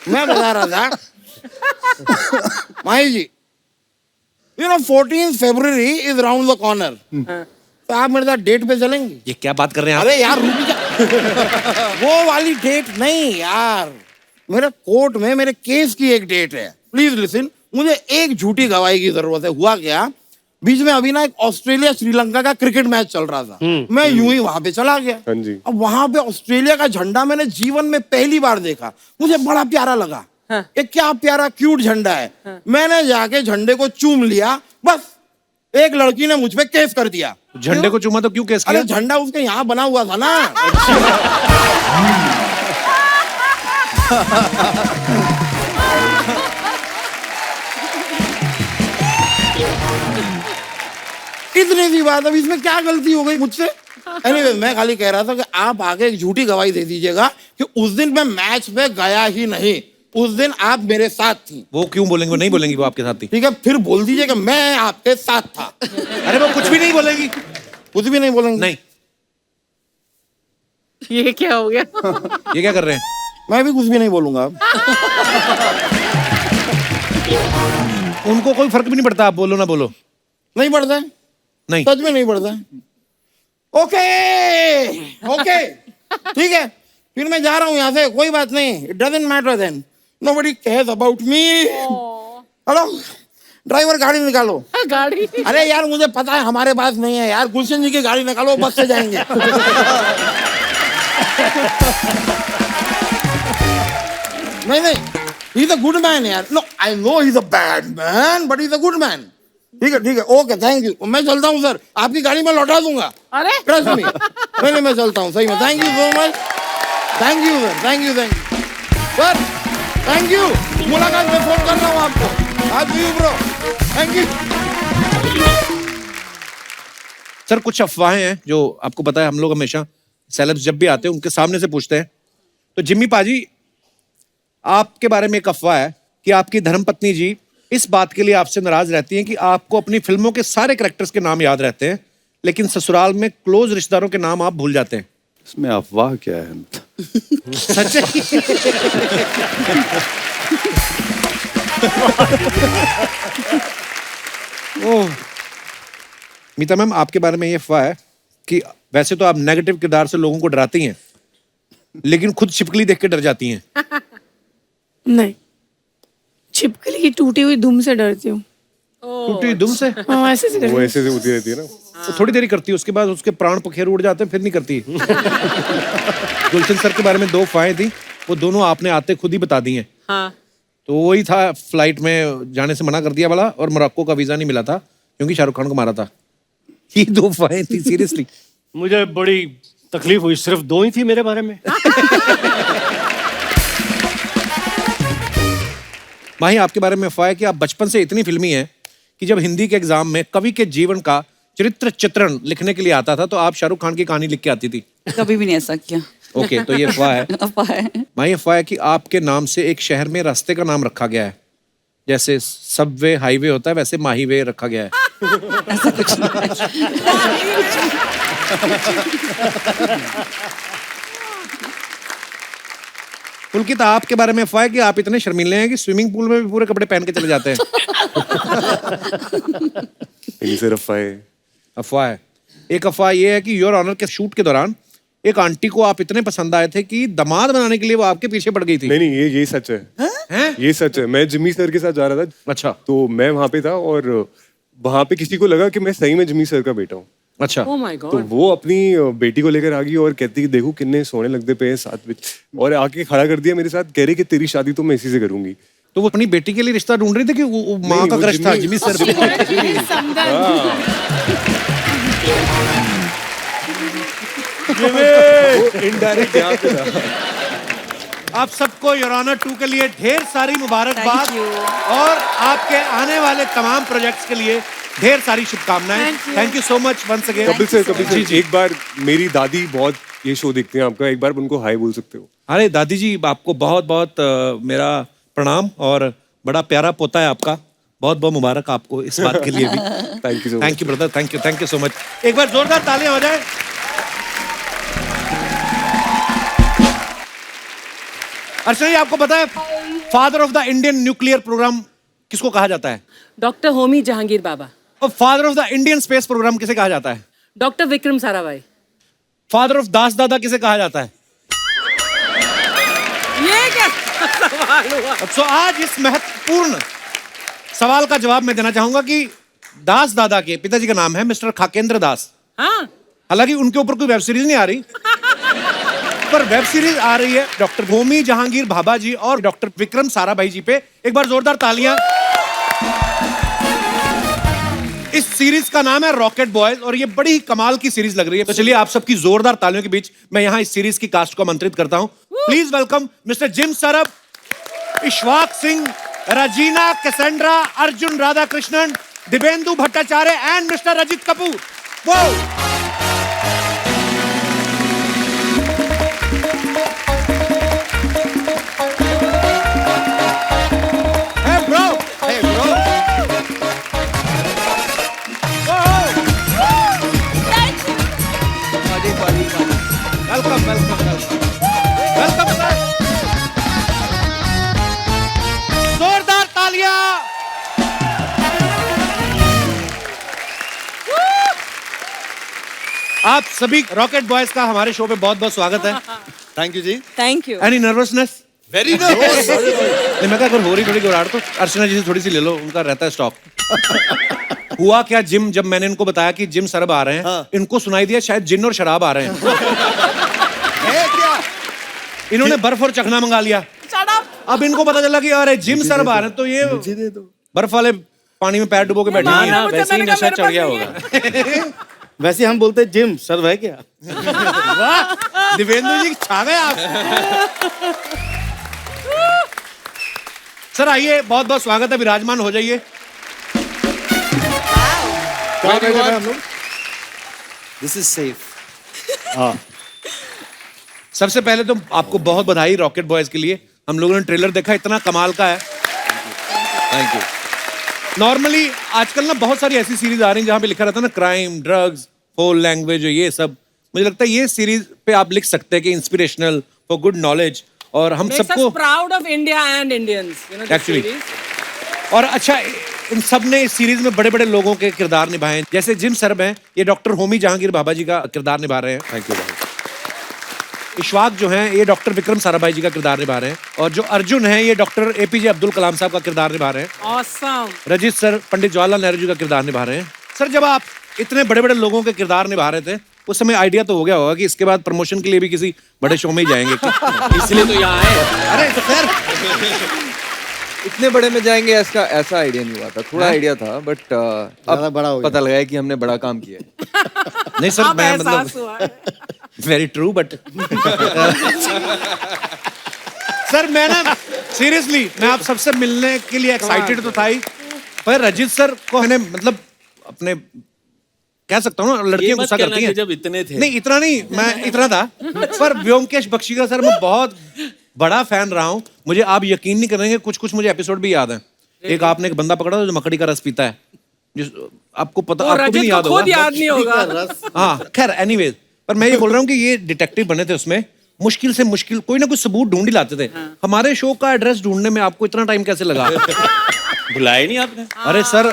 मैं बता रहा था माही जी, 14 फरवरी इज राउंड द कॉर्नर, तो आप मेरे साथ डेट पे चलेंगी? ये क्या बात कर रहे हैं आप? अरे यार रुक जा। वो वाली डेट नहीं यार, मेरे कोर्ट में मेरे केस की एक डेट है। प्लीज लिसन, मुझे एक झूठी गवाही की जरूरत है। हुआ क्या, बीच में अभी ना एक ऑस्ट्रेलिया श्रीलंका का क्रिकेट मैच चल रहा था, मैं यूं ही वहां पे चला गया। हाँ जी। अब वहां पे ऑस्ट्रेलिया का झंडा मैंने जीवन में पहली बार देखा, मुझे बड़ा प्यारा लगा। ये क्या प्यारा क्यूट झंडा है। मैंने जाके झंडे को चूम लिया, बस एक लड़की ने मुझ पे केस कर दिया। झंडे को चूमा तो क्यों केस किया? अरे झंडा उसके यहाँ बना हुआ था ना। इतनी सी बात, अब इसमें क्या गलती हो गई मुझसे? एनीवे, मैं खाली कह रहा था कि आप आगे एक झूठी गवाही दे दीजिएगा कि उस दिन मैं मैच पे गया ही नहीं, उस दिन आप मेरे साथ थी। वो क्यों बोलेंगे? वो नहीं बोलेंगी, वो आपके साथ थी। ठीक है, फिर बोल दीजिए कि मैं आपके साथ था। अरे वो कुछ भी नहीं बोलेगी। कुछ भी नहीं बोलेंगे? नहीं। ये क्या हो गया? ये क्या कर रहे हैं? मैं भी कुछ भी नहीं बोलूंगा अब। उनको कोई फर्क भी नहीं पड़ता, आप बोलो ना बोलो। नहीं पड़ता है, नहीं। सच में नहीं पड़ता है। ओके, ठीक है, फिर मैं जा रहा हूँ यहाँ से, कोई बात नहीं। It doesn't matter then, nobody cares about me. Hello driver, गाड़ी निकालो। गाड़ी? अरे यार, मुझे पता है हमारे पास नहीं है यार, गुलशन जी की गाड़ी निकालो, बस से जाएंगे। नहीं, he is a good man यार। No, I know he is a bad man, but he is a good man. ठीक है, ओके, थैंक यू। मैं चलता हूँ सर, आपकी गाड़ी में लौटा दूंगा। अरे ट्रस्ट मी। नहीं, मैं चलता हूँ, सही में। Thank you so much. Thank you sir, thank you sir, thank you. मुलाकात में फोन कर रहा हूँ आपको। आज you bro, thank you. Sir, कुछ अफवाहें हैं जो आपको पता है, हम लोग हमेशा सेलेब्स जब भी आते हैं उनके सामने से पूछते हैं। तो जिम्मी पाजी, आपके बारे में एक अफवाह है कि आपकी धर्मपत्नी जी इस बात के लिए आपसे नाराज रहती हैं कि आपको अपनी फिल्मों के सारे कैरेक्टर्स के नाम याद रहते हैं, लेकिन ससुराल में क्लोज रिश्तेदारों के नाम आप भूल जाते हैं। इसमें अफवाह क्या है? सच है? ओह, मीता मैम, आपके बारे में ये अफवाह है कि वैसे तो आप नेगेटिव किरदार से लोगों को डराती हैं, लेकिन खुद छिपकली देख के डर जाती हैं। नहीं, छिपकली की टूटी हुई दुम से डरती हूँ। टूटी हुई दुम से? हाँ, ऐसे से वो करती ऐसे से होती रहती है ना। तो थोड़ी देरी करती है, उसके बाद उसके प्राण पखेरु उड़ जाते हैं, फिर नहीं करती। गुलशन सर के बारे में 2 अफवाहें थी, वो दोनों आपने आते खुद ही बता दी हैं। हाँ। तो वही था, फ्लाइट में जाने से मना कर दिया वाला, और मोरक्को का वीजा नहीं मिला था क्योंकि शाहरुख खान को मारा था। ये 2 अफवाहें थी, सीरियसली। मुझे बड़ी तकलीफ हुई, सिर्फ 2 ही थी मेरे बारे में। माही, आपके बारे में अफवाह है कि आप बचपन से इतनी फिल्मी हैं कि जब हिंदी के एग्जाम में कवि के जीवन का चरित्र चित्रण लिखने के लिए आता था तो आप शाहरुख खान की कहानी लिख के आती थी। कभी भी नहीं ऐसा किया। ओके, तो ये अफवाह है। अफवाह है। माही, अफवाह है कि आपके नाम से एक शहर में रास्ते का नाम रखा गया है, जैसे सबवे हाईवे होता है वैसे माही वे रखा गया है। ऐसा कुछ नहीं पुलकित, आपके बारे में अफवाह है कि आप इतने शर्मीले हैं कि स्विमिंग पूल में भी पूरे कपड़े पहन के चले जाते हैं। ये सिर्फ अफवाह है। अफवाह है। एक अफवाह ये है कि योर ऑनर के शूट के दौरान एक आंटी को आप इतने पसंद आए थे कि दामाद बनाने के लिए वो आपके पीछे पड़ गई थी। नहीं, ये सच है। हैं? ये सच है। मैं जिमी सर के साथ जा रहा था। अच्छा। तो मैं वहां पे था और वहां पे किसी को लगा कि मैं सही में जिमी सर का बेटा हूँ। अच्छा। Oh my तो God. वो अपनी बेटी को लेकर आ गई और कहती कि देखो कितने सोने लगते पे हैं साथ में, और आके खड़ा कर दिया मेरे साथ, कह रही कि तेरी शादी तो मैं इसी से करूंगी। तो वो अपनी बेटी के लिए रिश्ता ढूंढ रही थी कि वो माँ नहीं, का वो क्रश था जिमी- जिमी सर पे? इनडायरेक्ट यहाँ पे था। आप सबको योर ऑनर 2 के लिए ढेर सारी मुबारकबाद Thank you. और आपके आने वाले तमाम प्रोजेक्ट्स के लिए ढेर सारी शुभकामनाएं। Thank you. Thank you so much once again. Kapil sir, एक बार मेरी दादी बहुत ये शो देखते हैं आपका, एक बार उनको हाय बोल सकते हो? अरे दादी जी, आपको बहुत बहुत मेरा प्रणाम, और बड़ा प्यारा पोता है आपका। बहुत बहुत मुबारक आपको इस बात के लिए भी। Thank you so much. Thank you brother, thank you so much. एक बार जोरदार तालियां हो जाए। अर्चना जी, आपको पता है father of the Indian nuclear program किसको कहा जाता है? डॉक्टर होमी जहांगीर बाबा। और father of the Indian space program किसे कहा जाता है? Doctor Vikram Sarabhai. Father of दास दादा किसे कहा जाता है? ये क्या सवाल हुआ? तो आज इस महत्वपूर्ण सवाल का जवाब मैं देना चाहूंगा कि दास दादा के पिताजी का नाम है मिस्टर खाकेंद्र दास। हाँ। हालांकि उनके ऊपर कोई वेब सीरीज नहीं आ रही, पर वेब सीरीज आ रही है डॉक्टर होमी जहांगीर भाभा जी और डॉक्टर विक्रम साराभाई जी पे। एक बार जोरदार तालियां। इस सीरीज का नाम है रॉकेट बॉयज, और ये बड़ी ही कमाल की सीरीज लग रही है। तो चलिए आप सबकी जोरदार तालियों के बीच मैं यहाँ इस सीरीज की कास्ट को आमंत्रित करता हूँ। Please welcome mister Jim Sarbh, Ishwak Singh, Regina Cassandra, Arjun Radhakrishnan, Dibyendu Bhattacharya and mister Rajit Kapur. वो Hey bro, hey bro. Welcome sir. जोरदार तालियां। आप सभी रॉकेट बॉयज का हमारे शो पे बहुत बहुत स्वागत है। थैंक यू जी। Thank you. Any nervousness? Very nervous. नहीं, मैं अगर हो रही थोड़ी घबराहट तो अर्चना जी से थोड़ी सी ले लो, उनका रहता है स्टॉक। हुआ क्या जिम, जब मैंने इनको बताया कि जिम सरब आ रहे हैं, हाँ। इनको सुनाई दिया शायद जिन और शराब आ रहे हैं। है क्या? इन्होंने बर्फ और चखना मंगा लिया। अब इनको पता चला कि अरे जिम सरब आ रहे हैं, तो ये मुझे दे दो। बर्फ वाले पानी में पैर डुबो के बैठे हैं। वैसे ही नशा चढ़ गया होगा। वैसे हम बोलते हैं जिम सर है क्या? वाह, दिवेंदु जी छा गए आप। सर आइए, बहुत बहुत स्वागत है, विराजमान हो जाइए। This is safe. सबसे पहले तो आपको बहुत बधाई रॉकेट बॉयज के लिए। हम लोगों ने ट्रेलर देखा, इतना कमाल का है। Thank you. नॉर्मली आजकल ना बहुत सारी ऐसी सीरीज आ रही हैं जहां पे लिखा रहता है ना क्राइम, ड्रग्स, होल लैंग्वेज ये सब, मुझे लगता है ये सीरीज पे आप लिख सकते हैं कि इंस्पिरेशनल फॉर गुड नॉलेज, और हम Makes us सबको proud of India and Indians. You know, this Actually. series. और अच्छा इन सब ने इस सीरीज में बड़े बड़े लोगों के किरदार निभाए हैं। जैसे जिम सरब हैं, ये डॉक्टर होमी जहांगीर भाभा जी का किरदार निभा रहे हैं। थैंक यू भाई। इशवाक जो हैं ये डॉक्टर विक्रम साराभाई जी का किरदार निभा रहे हैं, और जो अर्जुन हैं ये डॉक्टर एपीजे अब्दुल कलाम साहब का किरदार निभा रहे हैं। Awesome. रजित सर पंडित जवाहरलाल नेहरू जी का किरदार निभा रहे हैं। सर जब आप इतने बड़े बड़े लोगों के किरदार निभा रहे थे उस समय आइडिया तो हो गया होगा कि इसके बाद प्रमोशन के लिए भी किसी बड़े शो में ही जाएंगे। इसलिए तो यहाँ आए। अरे सर इतने बड़े में जाएंगे ऐसा आइडिया नहीं हुआ था, थोड़ा आइडिया था, बट ज्यादा बड़ा हो गया। पता लगा है कि हमने बड़ा काम किया है। नहीं सर अब मैं एहसास मतलब हुआ है। वेरी ट्रू बट सर मैं ना सीरियसली मैं आप सबसे मिलने के लिए एक्साइटेड तो था ही, पर रजित सर को मैंने मतलब अपने कह सकता हूँ ना, लड़कियां गुस्सा करती हैं जब इतने थे। नहीं इतना नहीं, मैं इतना था, पर व्योमकेश बख्शी का सर मैं बहुत बड़ा फैन रहा हूँ। मुझे आप यकीन नहीं करेंगे, कुछ कुछ मुझे एपिसोड भी याद है। एक आपने एक बंदा पकड़ा था जो मकड़ी का रस पीता है, जिस आपको पता वो आपको भी नहीं रजत याद को खुद होगा। याद नहीं होगा। हाँ खैर एनीवेज, पर मैं ये बोल रहा हूँ कि ये डिटेक्टिव बने थे, उसमें मुश्किल से मुश्किल कोई ना कोई सबूत ढूंढ ही लाते थे। हमारे शो का एड्रेस ढूंढने में आपको इतना टाइम कैसे लगा? बुलाया नहीं आपने? अरे सर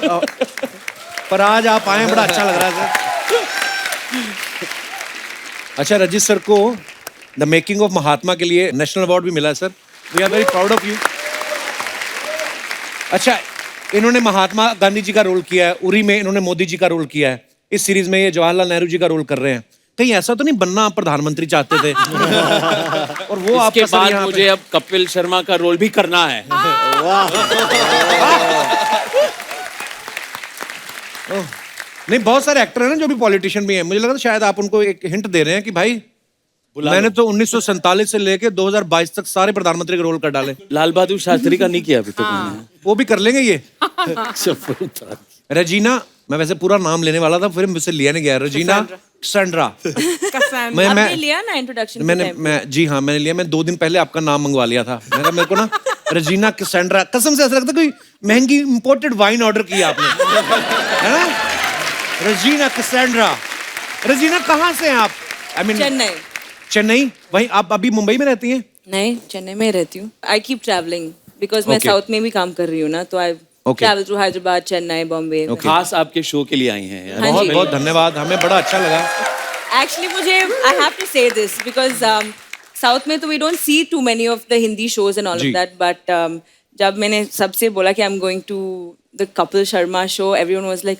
पर आज आप आए, बड़ा अच्छा लग रहा है सर। अच्छा रजित सर को द मेकिंग ऑफ महात्मा के लिए नेशनल अवार्ड भी मिला है sir, we are very proud of you. अच्छा इन्होंने महात्मा गांधी जी का रोल किया है, उरी में इन्होंने मोदी जी का रोल किया है, इस सीरीज में ये जवाहरलाल नेहरू जी का रोल कर रहे हैं। कहीं ऐसा तो नहीं बनना आप प्रधानमंत्री चाहते थे? और वो इसके आपका सर बाद यहाँ पे- मुझे अब कपिल शर्मा का रोल भी करना है। नहीं बहुत सारे एक्टर हैं ना जो भी पॉलिटिशियन भी हैं, मुझे लगा था शायद आप उनको एक हिंट दे रहे हैं कि भाई मैंने तो 1947 से लेके 2022 तक सारे प्रधानमंत्री के रोल कर डाले। लाल बहादुर शास्त्री का नहीं किया अभी तक। वो भी कर लेंगे ये। रजीना, मैं वैसे पूरा नाम लेने वाला था, फिर मुझसे लिया नहीं गया। रजीना कैसेंड्रा। Cassandra. मैं लिया ना इंट्रोडक्शन मैं जी हाँ मैंने लिया। मैं 2 दिन पहले आपका नाम मंगवा लिया था। मैं कहा मेरे को ना रजीना कैसेंड्रा, कसम से ऐसा लगता कोई महंगी इंपोर्टेड वाइन ऑर्डर किया आपने, है ना? रजीना कैसेंड्रा। रजीना कहाँ से हैं आप? I mean Chennai. चेन्नई। वहीं आप अभी मुंबई में रहती हैं? नहीं, चेन्नई में रहती हूँ। आई कीप ट्रैवलिंग बिकॉज मैं Okay. साउथ में भी काम कर रही हूँ ना, तो आई Okay. Travel through Hyderabad, Chennai, Bombay. खास आपके शो के लिए आई हैं यार। हाँ बहुत जी। बहुत धन्यवाद, हमें बड़ा अच्छा लगा। एक्चुअली मुझे I have to say this because south में तो we don't see too many of the Hindi shows and all जी। ऑफ दैट, बट जब मैंने सबसे बोला कि I am going to the Kapil Sharma show, everyone was like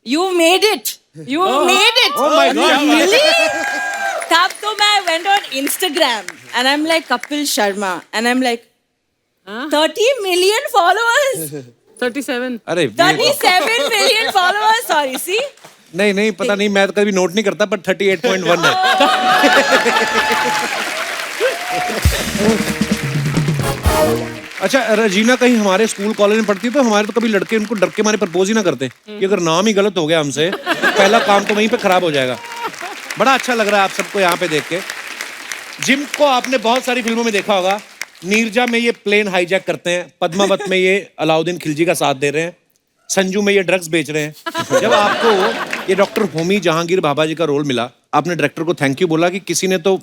you made it, you made it. Oh my God. तब तो मैं went on Instagram and I'm like Kapil Sharma and I'm like 30 million followers, 37. अरे 37 million followers, sorry, see? नहीं नहीं पता नहीं, मैं तो कभी नोट नहीं करता, पर 38.1 है। अच्छा रजीना कहीं हमारे स्कूल कॉलेज में पढ़ती है, तो हमारे तो कभी लड़के उनको डर के मारे प्रपोज ही ना करते कि अगर नाम ही गलत हो गया हमसे, पहला काम तो वहीं पे खराब हो जाएगा। बड़ा अच्छा लग रहा है आप सबको यहाँ पे देख के। जिम को आपने बहुत सारी फिल्मों में देखा होगा। नीरजा में ये प्लेन हाईजैक करते हैं, पद्मावत में ये अलाउद्दीन खिलजी का साथ दे रहे हैं, संजू में ये ड्रग्स बेच रहे हैं। जब आपको ये डॉक्टर होमी जहांगीर भाभा जी का रोल मिला, आपने डायरेक्टर को थैंक यू बोला कि किसी ने तो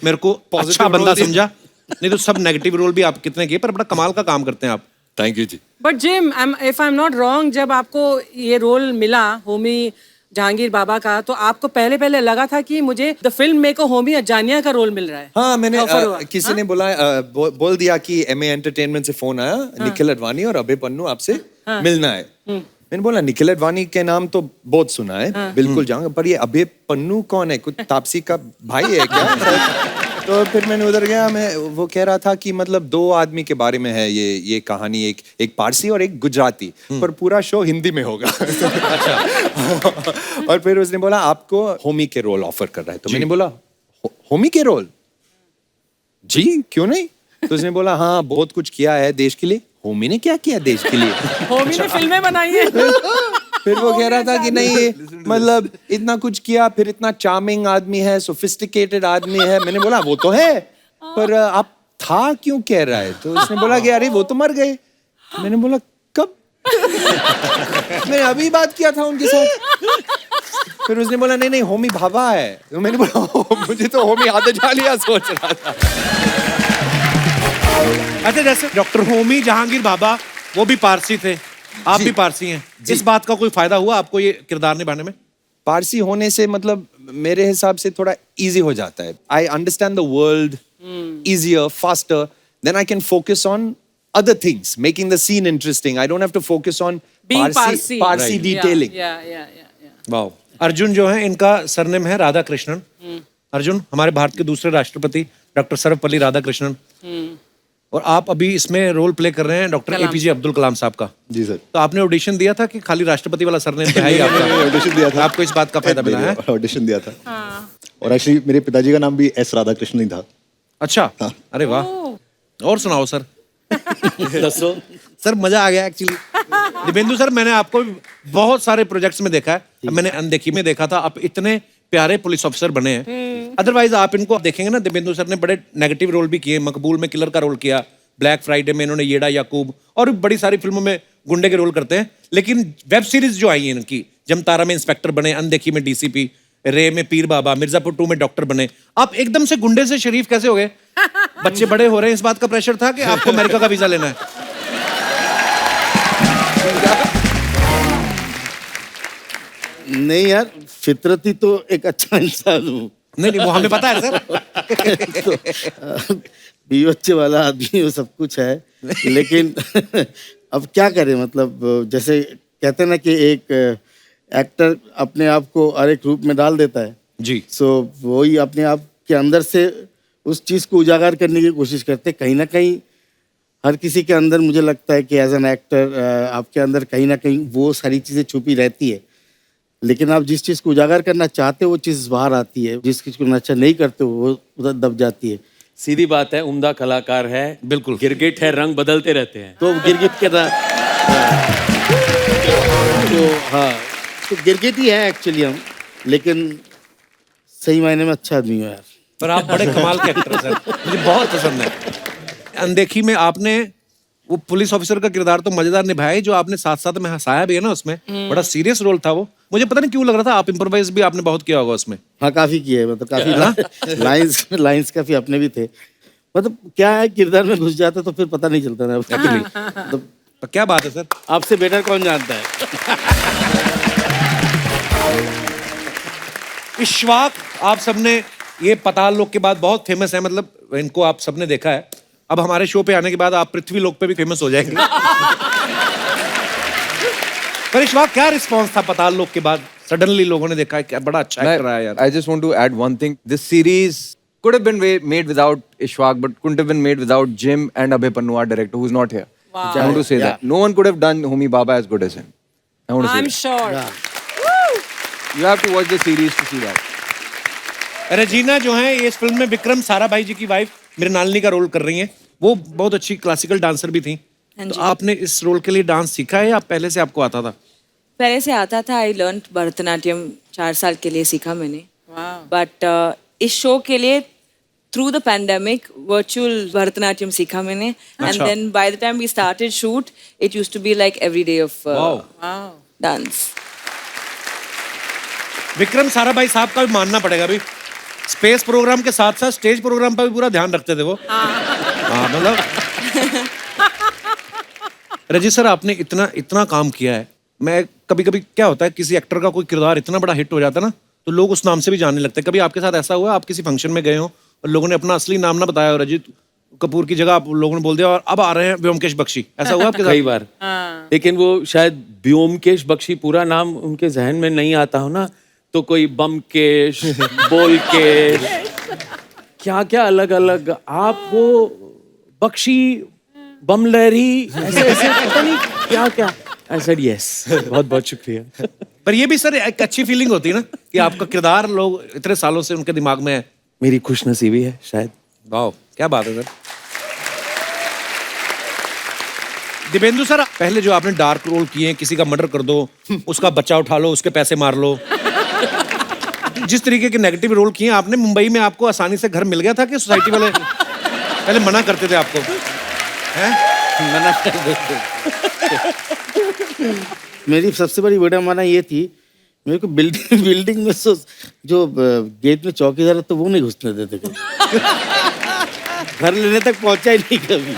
मेरे को अच्छा बंदा समझा, नहीं तो सब नेगेटिव रोल भी आप कितने किए, पर बड़ा कमाल का काम करते हैं आप। थैंक यू जी। But Jim, if I'm not wrong, जब आपको ये रोल मिला होमी जहांगीर बाबा का, तो आपको पहले लगा था कि मुझे द फिल्म मेक होमी अजानिया का रोल मिल रहा है? हाँ, मैंने Offer हुआ। किसी ने बोला बोल दिया कि एमए एंटरटेनमेंट से फोन आया, निखिल अडवाणी और अभय पन्नू आपसे मिलना है। मैंने बोला निखिल अडवाणी के नाम तो बहुत सुना है, बिल्कुल जाऊंगा, पर ये अभय पन्नू कौन है? कुछ तापसी का भाई है क्या? तो फिर मैंने उधर गया, मैं वो कह रहा था कि मतलब 2 आदमी के बारे में है ये कहानी, एक पारसी और एक गुजराती, पर पूरा शो हिंदी में होगा। अच्छा। और फिर उसने बोला आपको होमी के रोल ऑफर कर रहा है, तो मैंने बोला होमी के रोल? जी क्यों नहीं? तो उसने बोला हाँ बहुत कुछ किया है देश के लिए। होमी ने क्या किया देश के लिए? होमी ने फिल्में बनाई है। फिर वो कह रहा था कि नहीं मतलब इतना कुछ किया, फिर इतना चार्मिंग आदमी है, सोफिस्टिकेटेड आदमी है। मैंने बोला वो तो है, पर आप था क्यों कह रहा है? तो उसने बोला कि अरे वो तो मर गए। मैंने बोला कब? मैंने अभी बात किया था उनके साथ। फिर उसने बोला नहीं नहीं होमी भाभा है, तो मैंने बोला मुझे तो होमी आदत जालिया सोच रहा था। अच्छा, जैसे डॉक्टर होमी जहांगीर बाबा वो भी पारसी थे, आप भी पारसी हैं, इस बात का कोई फायदा हुआ आपको ये किरदार निभाने में? पारसी होने से मतलब मेरे हिसाब से थोड़ा इजी हो जाता है। I understand the world easier, faster, then I can focus on other things, making the scene interesting. I don't have to focus on Being Parsi Right. detailing. Yeah. वाह। अर्जुन जो है, इनका सरनेम है राधा कृष्णन। अर्जुन हमारे भारत के दूसरे राष्ट्रपति डॉक्टर सर्वपल्ली राधाकृष्णन, और आप अभी इसमें रोल प्ले कर रहे हैं डॉक्टर एपीजे अब्दुल कलाम साहब का। जी सर। तो आपने ऑडिशन दिया था कि खाली राष्ट्रपति वाला सरनेम है ही आपका? ऑडिशन दिया था। आपको इस बात का फायदा मिला है? ऑडिशन दिया था। और एक्चुअली मेरे पिताजी का नाम भी एस राधाकृष्णन ही था। अच्छा, अरे वाह। और सुनाओ सर। दसो सर, मजा आ गया एक्चुअली। दिव्येंदु सर, मैंने आपको बहुत सारे प्रोजेक्ट्स में देखा है। मैंने अनदेखी में देखा था, आप इतने प्यारे पुलिस ऑफिसर बने हैं। अदरवाइज आप इनको देखेंगे ना, दिव्येंदु सर ने बड़े नेगेटिव रोल भी किए। मकबूल में किलर का रोल किया, ब्लैक फ्राइडे में इन्होंने येड़ा याकूब, और भी बड़ी सारी फिल्मों में गुंडे के रोल करते हैं। लेकिन वेब सीरीज जो आई है इनकी, जमतारा में इंस्पेक्टर बने, अनदेखी में डीसीपी, रे में पीर बाबा, मिर्जापुर 2 में डॉक्टर बने। आप एकदम से गुंडे से शरीफ कैसे हो गए? बच्चे बड़े हो रहे हैं, इस बात का प्रेशर था कि आपको अमेरिका का वीजा लेना है? नहीं यार, फितरती तो एक अच्छा इंसान हूँ। नहीं, वो हमें पता है सर। तो, बीवी बच्चे वाला आदमी वो सब कुछ है, लेकिन अब क्या करें, मतलब जैसे कहते हैं ना कि एक एक्टर अपने आप को हर एक रूप में डाल देता है जी। सो वही अपने आप के अंदर से उस चीज़ को उजागर करने की कोशिश करते। कहीं ना कहीं हर किसी के अंदर मुझे लगता है कि एज एन एक्टर आपके अंदर कहीं ना कहीं वो सारी चीज़ें छुपी रहती है, लेकिन आप जिस चीज़ को उजागर करना चाहते हो वो चीज़ बाहर आती है, जिस चीज़ को नशा नहीं करते हो वो उधर दब जाती है। सीधी बात है, उम्दा कलाकार है, बिल्कुल। गिरगिट है, रंग बदलते रहते हैं। तो गिरगिट के तो हाँ, तो गिरगिट ही है एक्चुअली हम, लेकिन सही मायने में अच्छा आदमी हो यार। पर आप बड़े कमाल के एक्टर हैं सर, मुझे बहुत पसंद है। अनदेखी में आपने वो पुलिस ऑफिसर का किरदार तो मजेदार निभाया ही, जो आपने साथ साथ में हंसाया भी है ना उसमें, बड़ा सीरियस रोल था वो। मुझे पता नहीं क्यों लग रहा था आप इम्प्रोवाइज भी आपने बहुत किया होगा उसमें। हाँ, काफी किए हैं, मतलब काफी लाइंस काफी अपने भी थे। मतलब क्या है, किरदार में घुस जाते तो फिर पता नहीं चलता ना। मतलब तो क्या बात है सर, आपसे बेटर कौन जानता है। इश्वाक आप सबने, ये पताल लोक के बाद बहुत फेमस है, मतलब इनको आप सबने देखा है। अब हमारे शो पे आने के बाद आप पृथ्वी लोक पे भी फेमस हो जाएंगे। पर इश्वाक, क्या रिस्पॉन्स था पताल लोक के बाद? सडनली लोगों ने देखा है क्या बड़ा अच्छा एक्टर है यार। I just want to add one thing. This series could have been made without Ishwak, but couldn't have been made without Jim and Abhay Pannu, our director, who's not here. Wow. I want to say that. No one could have done Homi Baba as good as him. I want to say I'm that. sure. You have to watch the series to see that. Regina जो है ये इस film में विक्रम साराभाई जी की wife Mrinalini का role कर रही हैं। वो बहुत अच्छी क्लासिकल डांसर भी थी। तो आपने इस रोल के लिए डांस सीखा है या पहले से आपको आता था? पहले से आता था। आई लर्न भरतनाट्यम 4 साल के लिए सीखा मैंने। बट इस शो के लिए through the pandemic virtual Bharatanatyam सीखा मैंने। And then by the time we started shoot it used to be like every day of dance. Vikram Sarabhai साहब का भी मानना पड़ेगा भाई, स्पेस प्रोग्राम के साथ साथ स्टेज प्रोग्राम पर भी पूरा ध्यान रखते थे वो। हाँ, मतलब रजी सर, आपने इतना काम किया है। मैं कभी कभी क्या होता है, किसी एक्टर का कोई किरदार इतना बड़ा हिट हो जाता है ना, तो लोग उस नाम से भी जानने लगते हैं। कभी आपके साथ ऐसा हुआ, आप किसी फंक्शन में गए हो और लोगों ने अपना असली नाम ना बताया हो, रजित कपूर की जगह आप लोगों ने बोल दिया और अब आ रहे हैं व्योमकेश बख्शी, ऐसा हुआ आपके साथ? कई बार। लेकिन वो शायद व्योमकेश बख्शी पूरा नाम उनके जहन में नहीं आता हो ना, तो कोई बमकेश, बोलकेश, क्या क्या अलग अलग, आप वो बख्शी, बमलहरी, ऐसे पता नहीं क्या क्या। I said yes, बहुत बहुत शुक्रिया। पर ये भी सर एक अच्छी फीलिंग होती है ना कि आपका किरदार लोग इतने सालों से उनके दिमाग में है। मेरी खुशनसीबी है शायद। वाह, क्या बात है सर। दिव्येंदु सर, पहले जो आपने डार्क रोल किए हैं, किसी का मर्डर कर दो, उसका बच्चा उठा लो, उसके पैसे मार लो, जिस तरीके के नेगेटिव रोल किए आपने, मुंबई में आपको आसानी से घर मिल गया था कि सोसाइटी वाले पहले मना करते थे आपको? हैं? मना कर देते। मेरी सबसे बड़ी विडंबना ये थी मेरे को बिल्डिंग में जो गेट में चौकीदार है तो वो नहीं घुसने देते कभी। घर लेने तक पहुंचा ही नहीं कभी।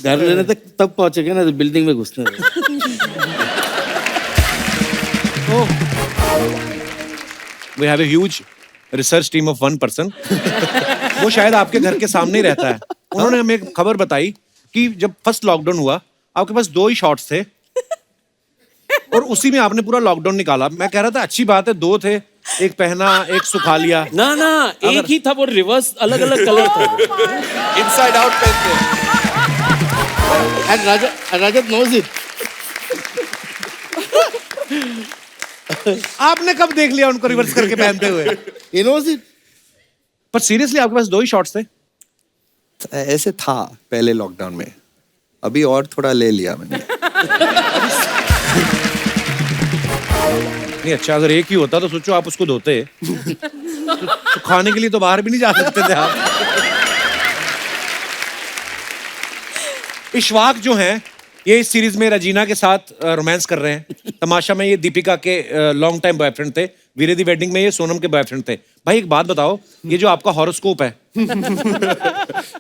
घर लेने तक तब पहुंचेगा ना तो बिल्डिंग में घुसने देते। We have a huge research team of 1 person। वो शायद आपके घर के सामने ही रहता है। उन्होंने हमें एक खबर बताई कि जब फर्स्ट लॉकडाउन हुआ आपके पास 2 ही शॉट्स थे और उसी में आपने पूरा लॉकडाउन निकाला। मैं कह रहा था अच्छी बात है, 2 थे, एक पहना एक सुखा लिया। ना ना एक ही था, वो रिवर्स अलग अलग कलर था। इनसाइड आउट पहनते। रजत knows it। आपने कब देख लिया उनको रिवर्स करके पहनते हुए? He knows it। पर सीरियसली आपके पास 2 ही शॉट्स थे? ऐसे था पहले लॉकडाउन में, अभी और थोड़ा ले लिया मैंने। नहीं अच्छा, अगर एक ही होता तो सोचो आप उसको धोते तो खाने के लिए तो बाहर भी नहीं जा सकते थे आप। इशफाक जो हैं ये इस सीरीज में रजीना के साथ रोमांस कर रहे हैं। तमाशा में ये दीपिका के लॉन्ग टाइम बॉयफ्रेंड थे। वीरे दी वेडिंग में ये सोनम के बॉयफ्रेंड थे। भाई एक बात बताओ, ये जो आपका हॉरोस्कोप है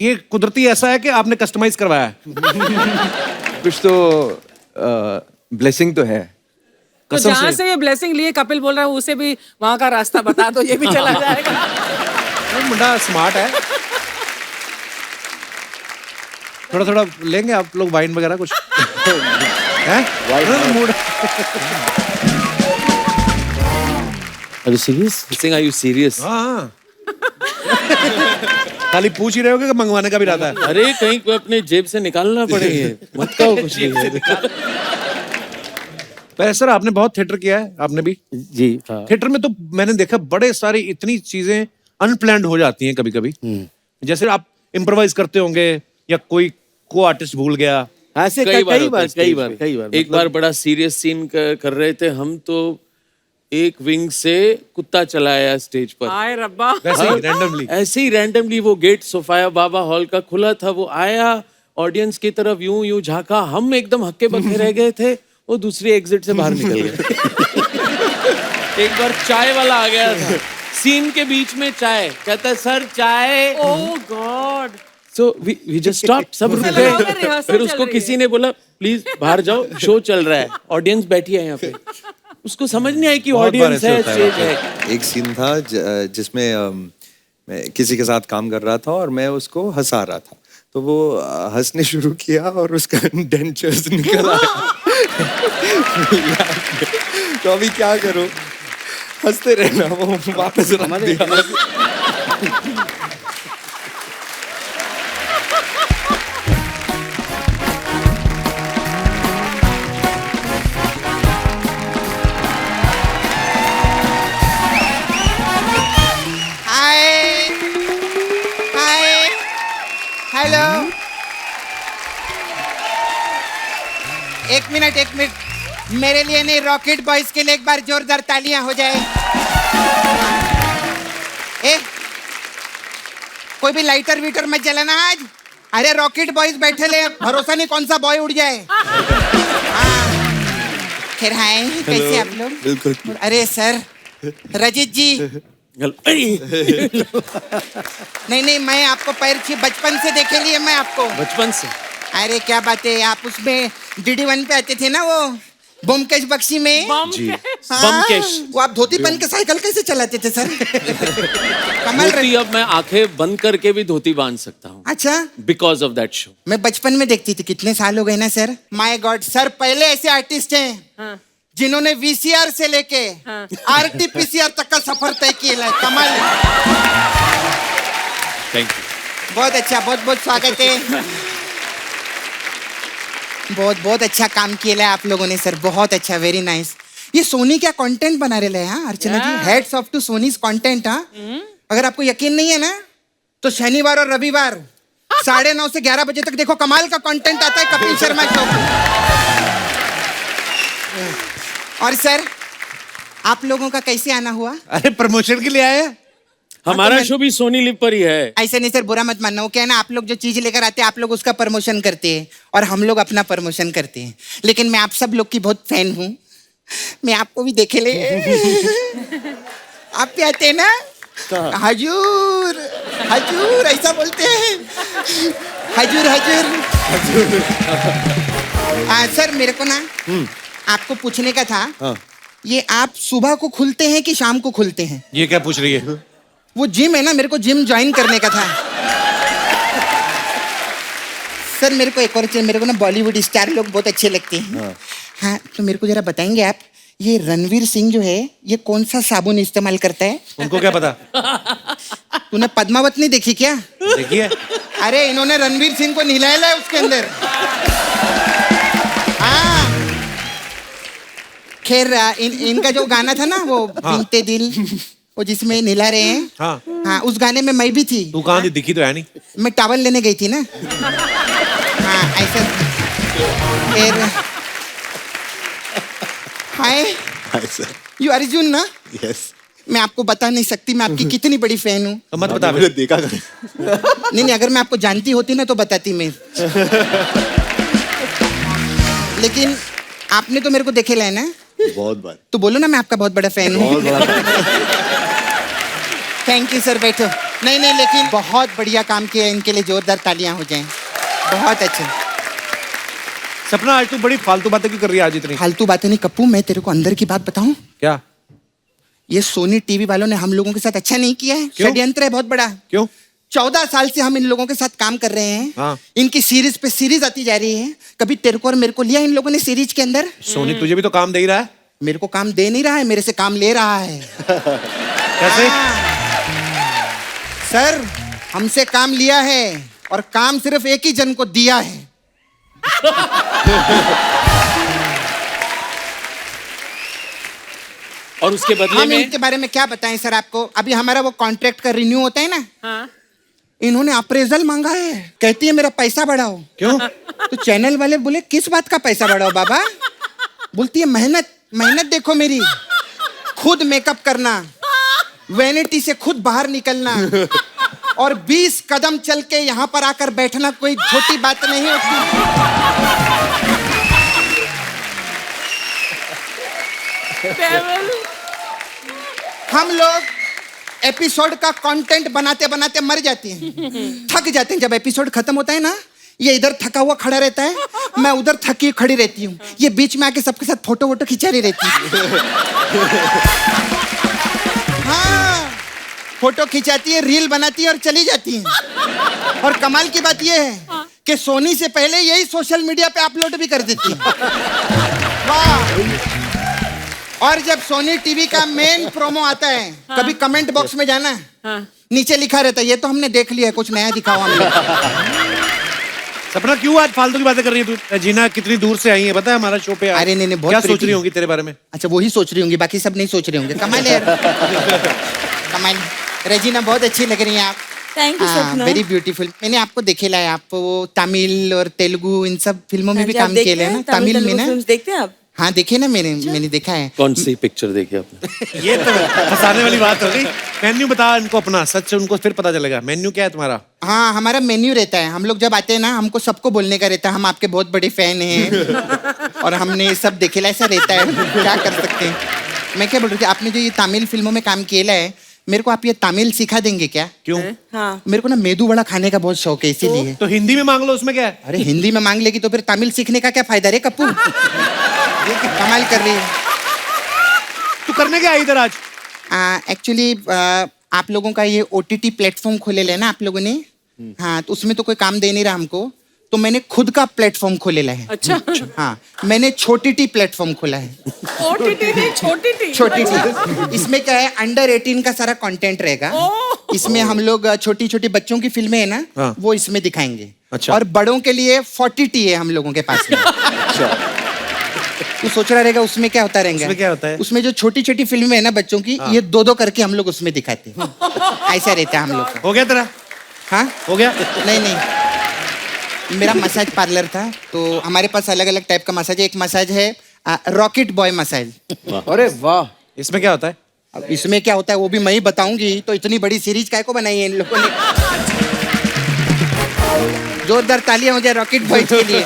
ये कुदरती ऐसा है कि आपने कस्टमाइज करवाया है? कुछ तो ब्लेसिंग तो है। तो जहाँ से ये ब्लेसिंग लिए कपिल बोल रहा है उसे भी वहां का रास्ता बता दो, ये भी चला जाएगा। मुंडा स्मार्ट है। थोड़ा थोड़ा लेंगे आप लोग वाइन वगैरह कुछ? हैं? Mood. Are you serious? Are you serious? हाँ। खाली पूछ ही रहे होगे कि मंगवाने का भी रहता है? अरे कहीं को अपने जेब से निकालना पड़ेगा, मत कहो कुछ नहीं। पर सर आपने बहुत थिएटर किया है, आपने भी? जी हाँ। थिएटर में तो मैंने देखा बड़े सारी इतनी चीजें अनप्लान्ड हो जाती हैं कभी कभी। जैसे आप इम्प्रोवाइज करते होंगे या कोई को आर्टिस्ट भूल गया। ऐसे कई बार एक बार बड़ा सीरियस सीन कर रहे थे हम, तो एक विंग से कुत्ता चलाया स्टेज पर। आए रब्बा। ऐसे ही रैंडमली वो गेट सोफाया बाबा हॉल का खुला था, वो आया ऑडियंस की तरफ यूं यूं झांका, हम एकदम हक्के बक्के रह गए थे, वो दूसरी एग्जिट से बाहर निकल गए। एक बार चाय वाला आ गया था सीन के बीच में, चाय कहता है सर चाय। ओह God. So we just stopped, सब रुक गए। फिर उसको किसी ने बोला प्लीज बाहर जाओ, शो चल रहा है, ऑडियंस बैठी है यहाँ पे। उसको समझ नहीं आई कि ऑडियंस है, स्टेज है। एक सीन था जिसमें मैं किसी के साथ काम कर रहा था और मैं उसको हंसा रहा था, तो वो हंसने शुरू किया और उसका डेंचर्स निकल आया। तो अभी क्या करूं, हंसते रहना, वो वापस रख दिया। हेलो, एक मिनट, मेरे लिए नहीं, रॉकेट बॉयज के लिए एक बार जोरदार तालियां हो जाए। कोई भी लाइटर वीटर मत जलाना आज। अरे रॉकेट बॉयज बैठे ले, भरोसा नहीं कौन सा बॉय उड़ जाए। खैर हाय, कैसे आप लोग? बिल्कुल। अरे सर रजित जी। नहीं, मैं आपको पैर छू बचपन से देखे लिए मैं आपको। बचपन से? अरे क्या बात है, आप उसमें DD1 पे आते थे ना, वो ब्योमकेश बख्शी में। जी। हाँ, ब्योमकेश। वो आप धोती पहन के साइकिल कैसे चलाते थे सर? कमाल। धोती अब मैं आंखें बंद करके भी धोती बांध सकता हूँ। अच्छा। Because of that show. मैं बचपन में देखती थी, कितने साल हो गए ना सर। माय गॉड सर, पहले ऐसे आर्टिस्ट हैं जिन्होंने VCR से लेके RT-PCR तक का सफर तय किया है। कमाल। Thank you. बहुत अच्छा, बहुत स्वागत है। बहुत अच्छा काम किया है आप लोगों ने सर, बहुत अच्छा, वेरी नाइस। ये सोनी क्या कंटेंट बना रहे हैं अर्चना जी, हेड्स ऑफ टू सोनीज कंटेंट। अगर आपको यकीन नहीं है ना तो शनिवार और रविवार 9:30 से 11 बजे तक देखो, कमाल का कंटेंट आता है कपिल शर्मा शो पर। और सर आप लोगों का कैसे आना हुआ? अरे प्रमोशन के लिए आए? हमारा शो भी सोनी लिव पर ही है। ऐसे नहीं सर, बुरा मत मानना। वो क्या है ना, आप लोग जो चीज लेकर आते हैं आप लोग उसका प्रमोशन करते हैं और हम लोग अपना प्रमोशन करते हैं। लेकिन मैं आप सब लोग की बहुत फैन हूँ, मैं आपको भी देखे ले। आप भी आते हैं ना, हजूर हजूर ऐसा बोलते हैं, हजूर हजूर। सर मेरे को ना आपको पूछने का था, ये आप सुबह को खुलते हैं कि शाम को खुलते हैं? ये क्या पूछ रही है? वो जिम है ना, मेरे को जिम ज्वाइन करने का था। सर मेरे को एक और चीज, मेरे को ना बॉलीवुड स्टार लोग बहुत अच्छे लगते हैं। हाँ तो मेरे को जरा बताएंगे आप, ये रणवीर सिंह जो है ये कौन सा साबुन इस्तेमाल करता है? उनको क्या पता? तूने पद्मावत नहीं देखी क्या? देखिए। अरे इन्होंने रणवीर सिंह को नहलाया है उसके अंदर। हाँ खैर इनका जो गाना था ना वो बीते दिल, वो जिसमें नहला रहे हैं, हाँ उस गाने में मैं भी थी। तू कहाँ थी? दिखी तो है नहीं। मैं टॉवल लेने गई थी ना। हाँ ऐसा। फिर हाय सर। यू अर्जुन ना? यस। मैं आपको बता नहीं सकती मैं आपकी कितनी बड़ी फैन हूँ। तो मत बता। मैंने देखा नहीं अगर मैं आपको जानती होती ना तो बताती मैं। लेकिन आपने तो मेरे को देखे है ना बहुत बार। तो बोलो ना मैं आपका बहुत बड़ा फैन हूँ। बहुत बड़ा। थैंक यू सर, बैठो। नहीं लेकिन बहुत बढ़िया काम किया, इनके लिए जोरदार तालियां हो जाएं। बहुत अच्छा। सपना आज तू बड़ी फालतू बातें क्यों कर रही है आज इतनी? फालतू बातें नहीं कप्पू, मैं तेरे को अंदर की बात बताऊं क्या? ये सोनी टीवी वालों ने हम लोगों के साथ अच्छा नहीं किया है। षड्यंत्र है बहुत बड़ा। क्यों? 14 साल से हम इन लोगों के साथ काम कर रहे हैं। हाँ। इनकी सीरीज पे सीरीज आती जा रही है। कभी तेरे को और मेरे को लिया इन लोगों ने सीरीज के अंदर? सोनी तुझे भी तो काम दे ही रहा है। मेरे को काम दे नहीं रहा है, मेरे से काम ले रहा है। कैसे? सर हमसे काम लिया है और काम सिर्फ एक ही जन को दिया है। और उसके बदले हम में इनके बारे में क्या बताएं सर आपको? अभी हमारा वो कॉन्ट्रैक्ट का रिन्यू होता है ना, हाँ। इन्होंने अप्रेजल मांगा है। कहती है मेरा पैसा बढ़ाओ। क्यों? तो चैनल वाले बोले किस बात का पैसा बढ़ाओ बाबा? बोलती है मेहनत देखो मेरी, खुद मेकअप करना, वैनिटी से खुद बाहर निकलना और 20 कदम चल के यहाँ पर आकर बैठना कोई छोटी बात नहीं होती। हम लोग एपिसोड का कंटेंट बनाते बनाते मर जाते हैं, थक जाते हैं। जब एपिसोड खत्म होता है ना, ये इधर थका हुआ खड़ा रहता है, मैं उधर थकी खड़ी रहती हूँ, ये बीच में आके सबके साथ फोटो वोटो खिंचा रही रहती है। हाँ फोटो खिंचाती है, रील बनाती है और चली जाती है। और कमाल की बात ये है कि सोनी से पहले यही सोशल मीडिया पे अपलोड भी कर देती है। वाह। और जब सोनी टीवी का मेन प्रोमो आता है, कभी कमेंट बॉक्स में जाना, नीचे लिखा रहता है ये तो हमने देख लिया है, कुछ नया दिखाओ हमें। सपना क्यों आज फालतू की बातें कर रही है तू? जीना कितनी दूर से आई है पता है हमारा शो पे? अरे नहीं बहुत क्या सोच रही होंगी तेरे बारे में? अच्छा वही सोच रही होंगी, बाकी सब नहीं सोच रहे होंगे। कमाल है यार। कमाल। रेजिना बहुत अच्छी लग रही हैं आप। थैंक यू सपना। Very beautiful. मैंने आपको देखेला है, आप वो तमिल और तेलुगु इन सब फिल्मों में भी काम किया है ना? तमिल में ना? देखते हैं आप? हाँ देखे ना, मैंने देखा है। कौन सी पिक्चर देखी आपने? ये तो फंसाने वाली बात हो गई। मेन्यू बता इनको अपना, सच उनको फिर पता चलेगा। मेन्यू क्या है तुम्हारा? हाँ हमारा मेन्यू रहता है। हम लोग जब आते हैं ना, हमको सबको बोलने का रहता है हम आपके बहुत बड़े फैन हैं और हमने सब देखेला, ऐसा रहता है। क्या कर सकते हैं। मैं क्या बोल रही थी, आपने जो ये तमिल फिल्मों में काम किया है, मेरे को आप ये तमिल सिखा देंगे क्या? क्यों? हाँ। मेरे को ना मेदू वड़ा खाने का बहुत शौक है, इसीलिए। तो हिंदी में मांग लो, उसमें क्या है? अरे हिंदी में मांग लेगी तो फिर तमिल सीखने का क्या फायदा रे कप्पू? कमाल कर रही है। तू करने क्या आई इधर आज? एक्चुअली आप लोगों का ये OTT प्लेटफॉर्म खोले ले ना आप लोगों ने। हाँ तो उसमें तो कोई काम दे नहीं रहा हमको, तो मैंने खुद का प्लेटफॉर्म खोलेला है। अच्छा। हाँ मैंने छोटी टी प्लेटफॉर्म खोला है। OTT नहीं, छोटी टी। छोटी टी। इसमें क्या है, अंडर 18 का सारा कंटेंट रहेगा। इसमें हम लोग छोटी छोटी बच्चों की फिल्में है ना, हाँ। वो इसमें दिखाएंगे। अच्छा। और बड़ों के लिए 40 टी है हम लोगों के पास में। तू सोच रहा रहेगा उसमें क्या होता रहेगा? उसमें क्या होता है? उसमें जो छोटी छोटी फिल्में है ना बच्चों की, ये 2-2 करके हम लोग उसमें दिखाते हैं। ऐसा रहता है हम लोग का। हो गया तेरा? हाँ हो गया? नहीं मेरा मसाज पार्लर था, तो हमारे पास अलग अलग टाइप का मसाज है। एक मसाज है रॉकेट बॉय मसाज। अरे वाह। इसमें क्या होता है? अब इसमें क्या होता है वो भी मैं ही बताऊंगी, तो इतनी बड़ी सीरीज काय को बनाई है इन लोगों ने। जोरदार तालियां हो जाए रॉकेट बॉयज के लिए।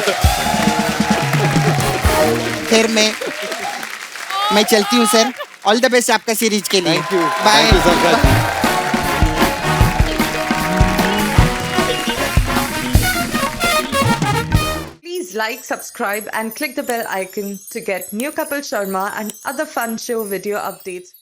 फिर मैं चलती हूँ सर, ऑल द बेस्ट आपका सीरीज के लिए। Bye. Please like, subscribe and click the bell icon to get new Kapil Sharma and other fun show video updates.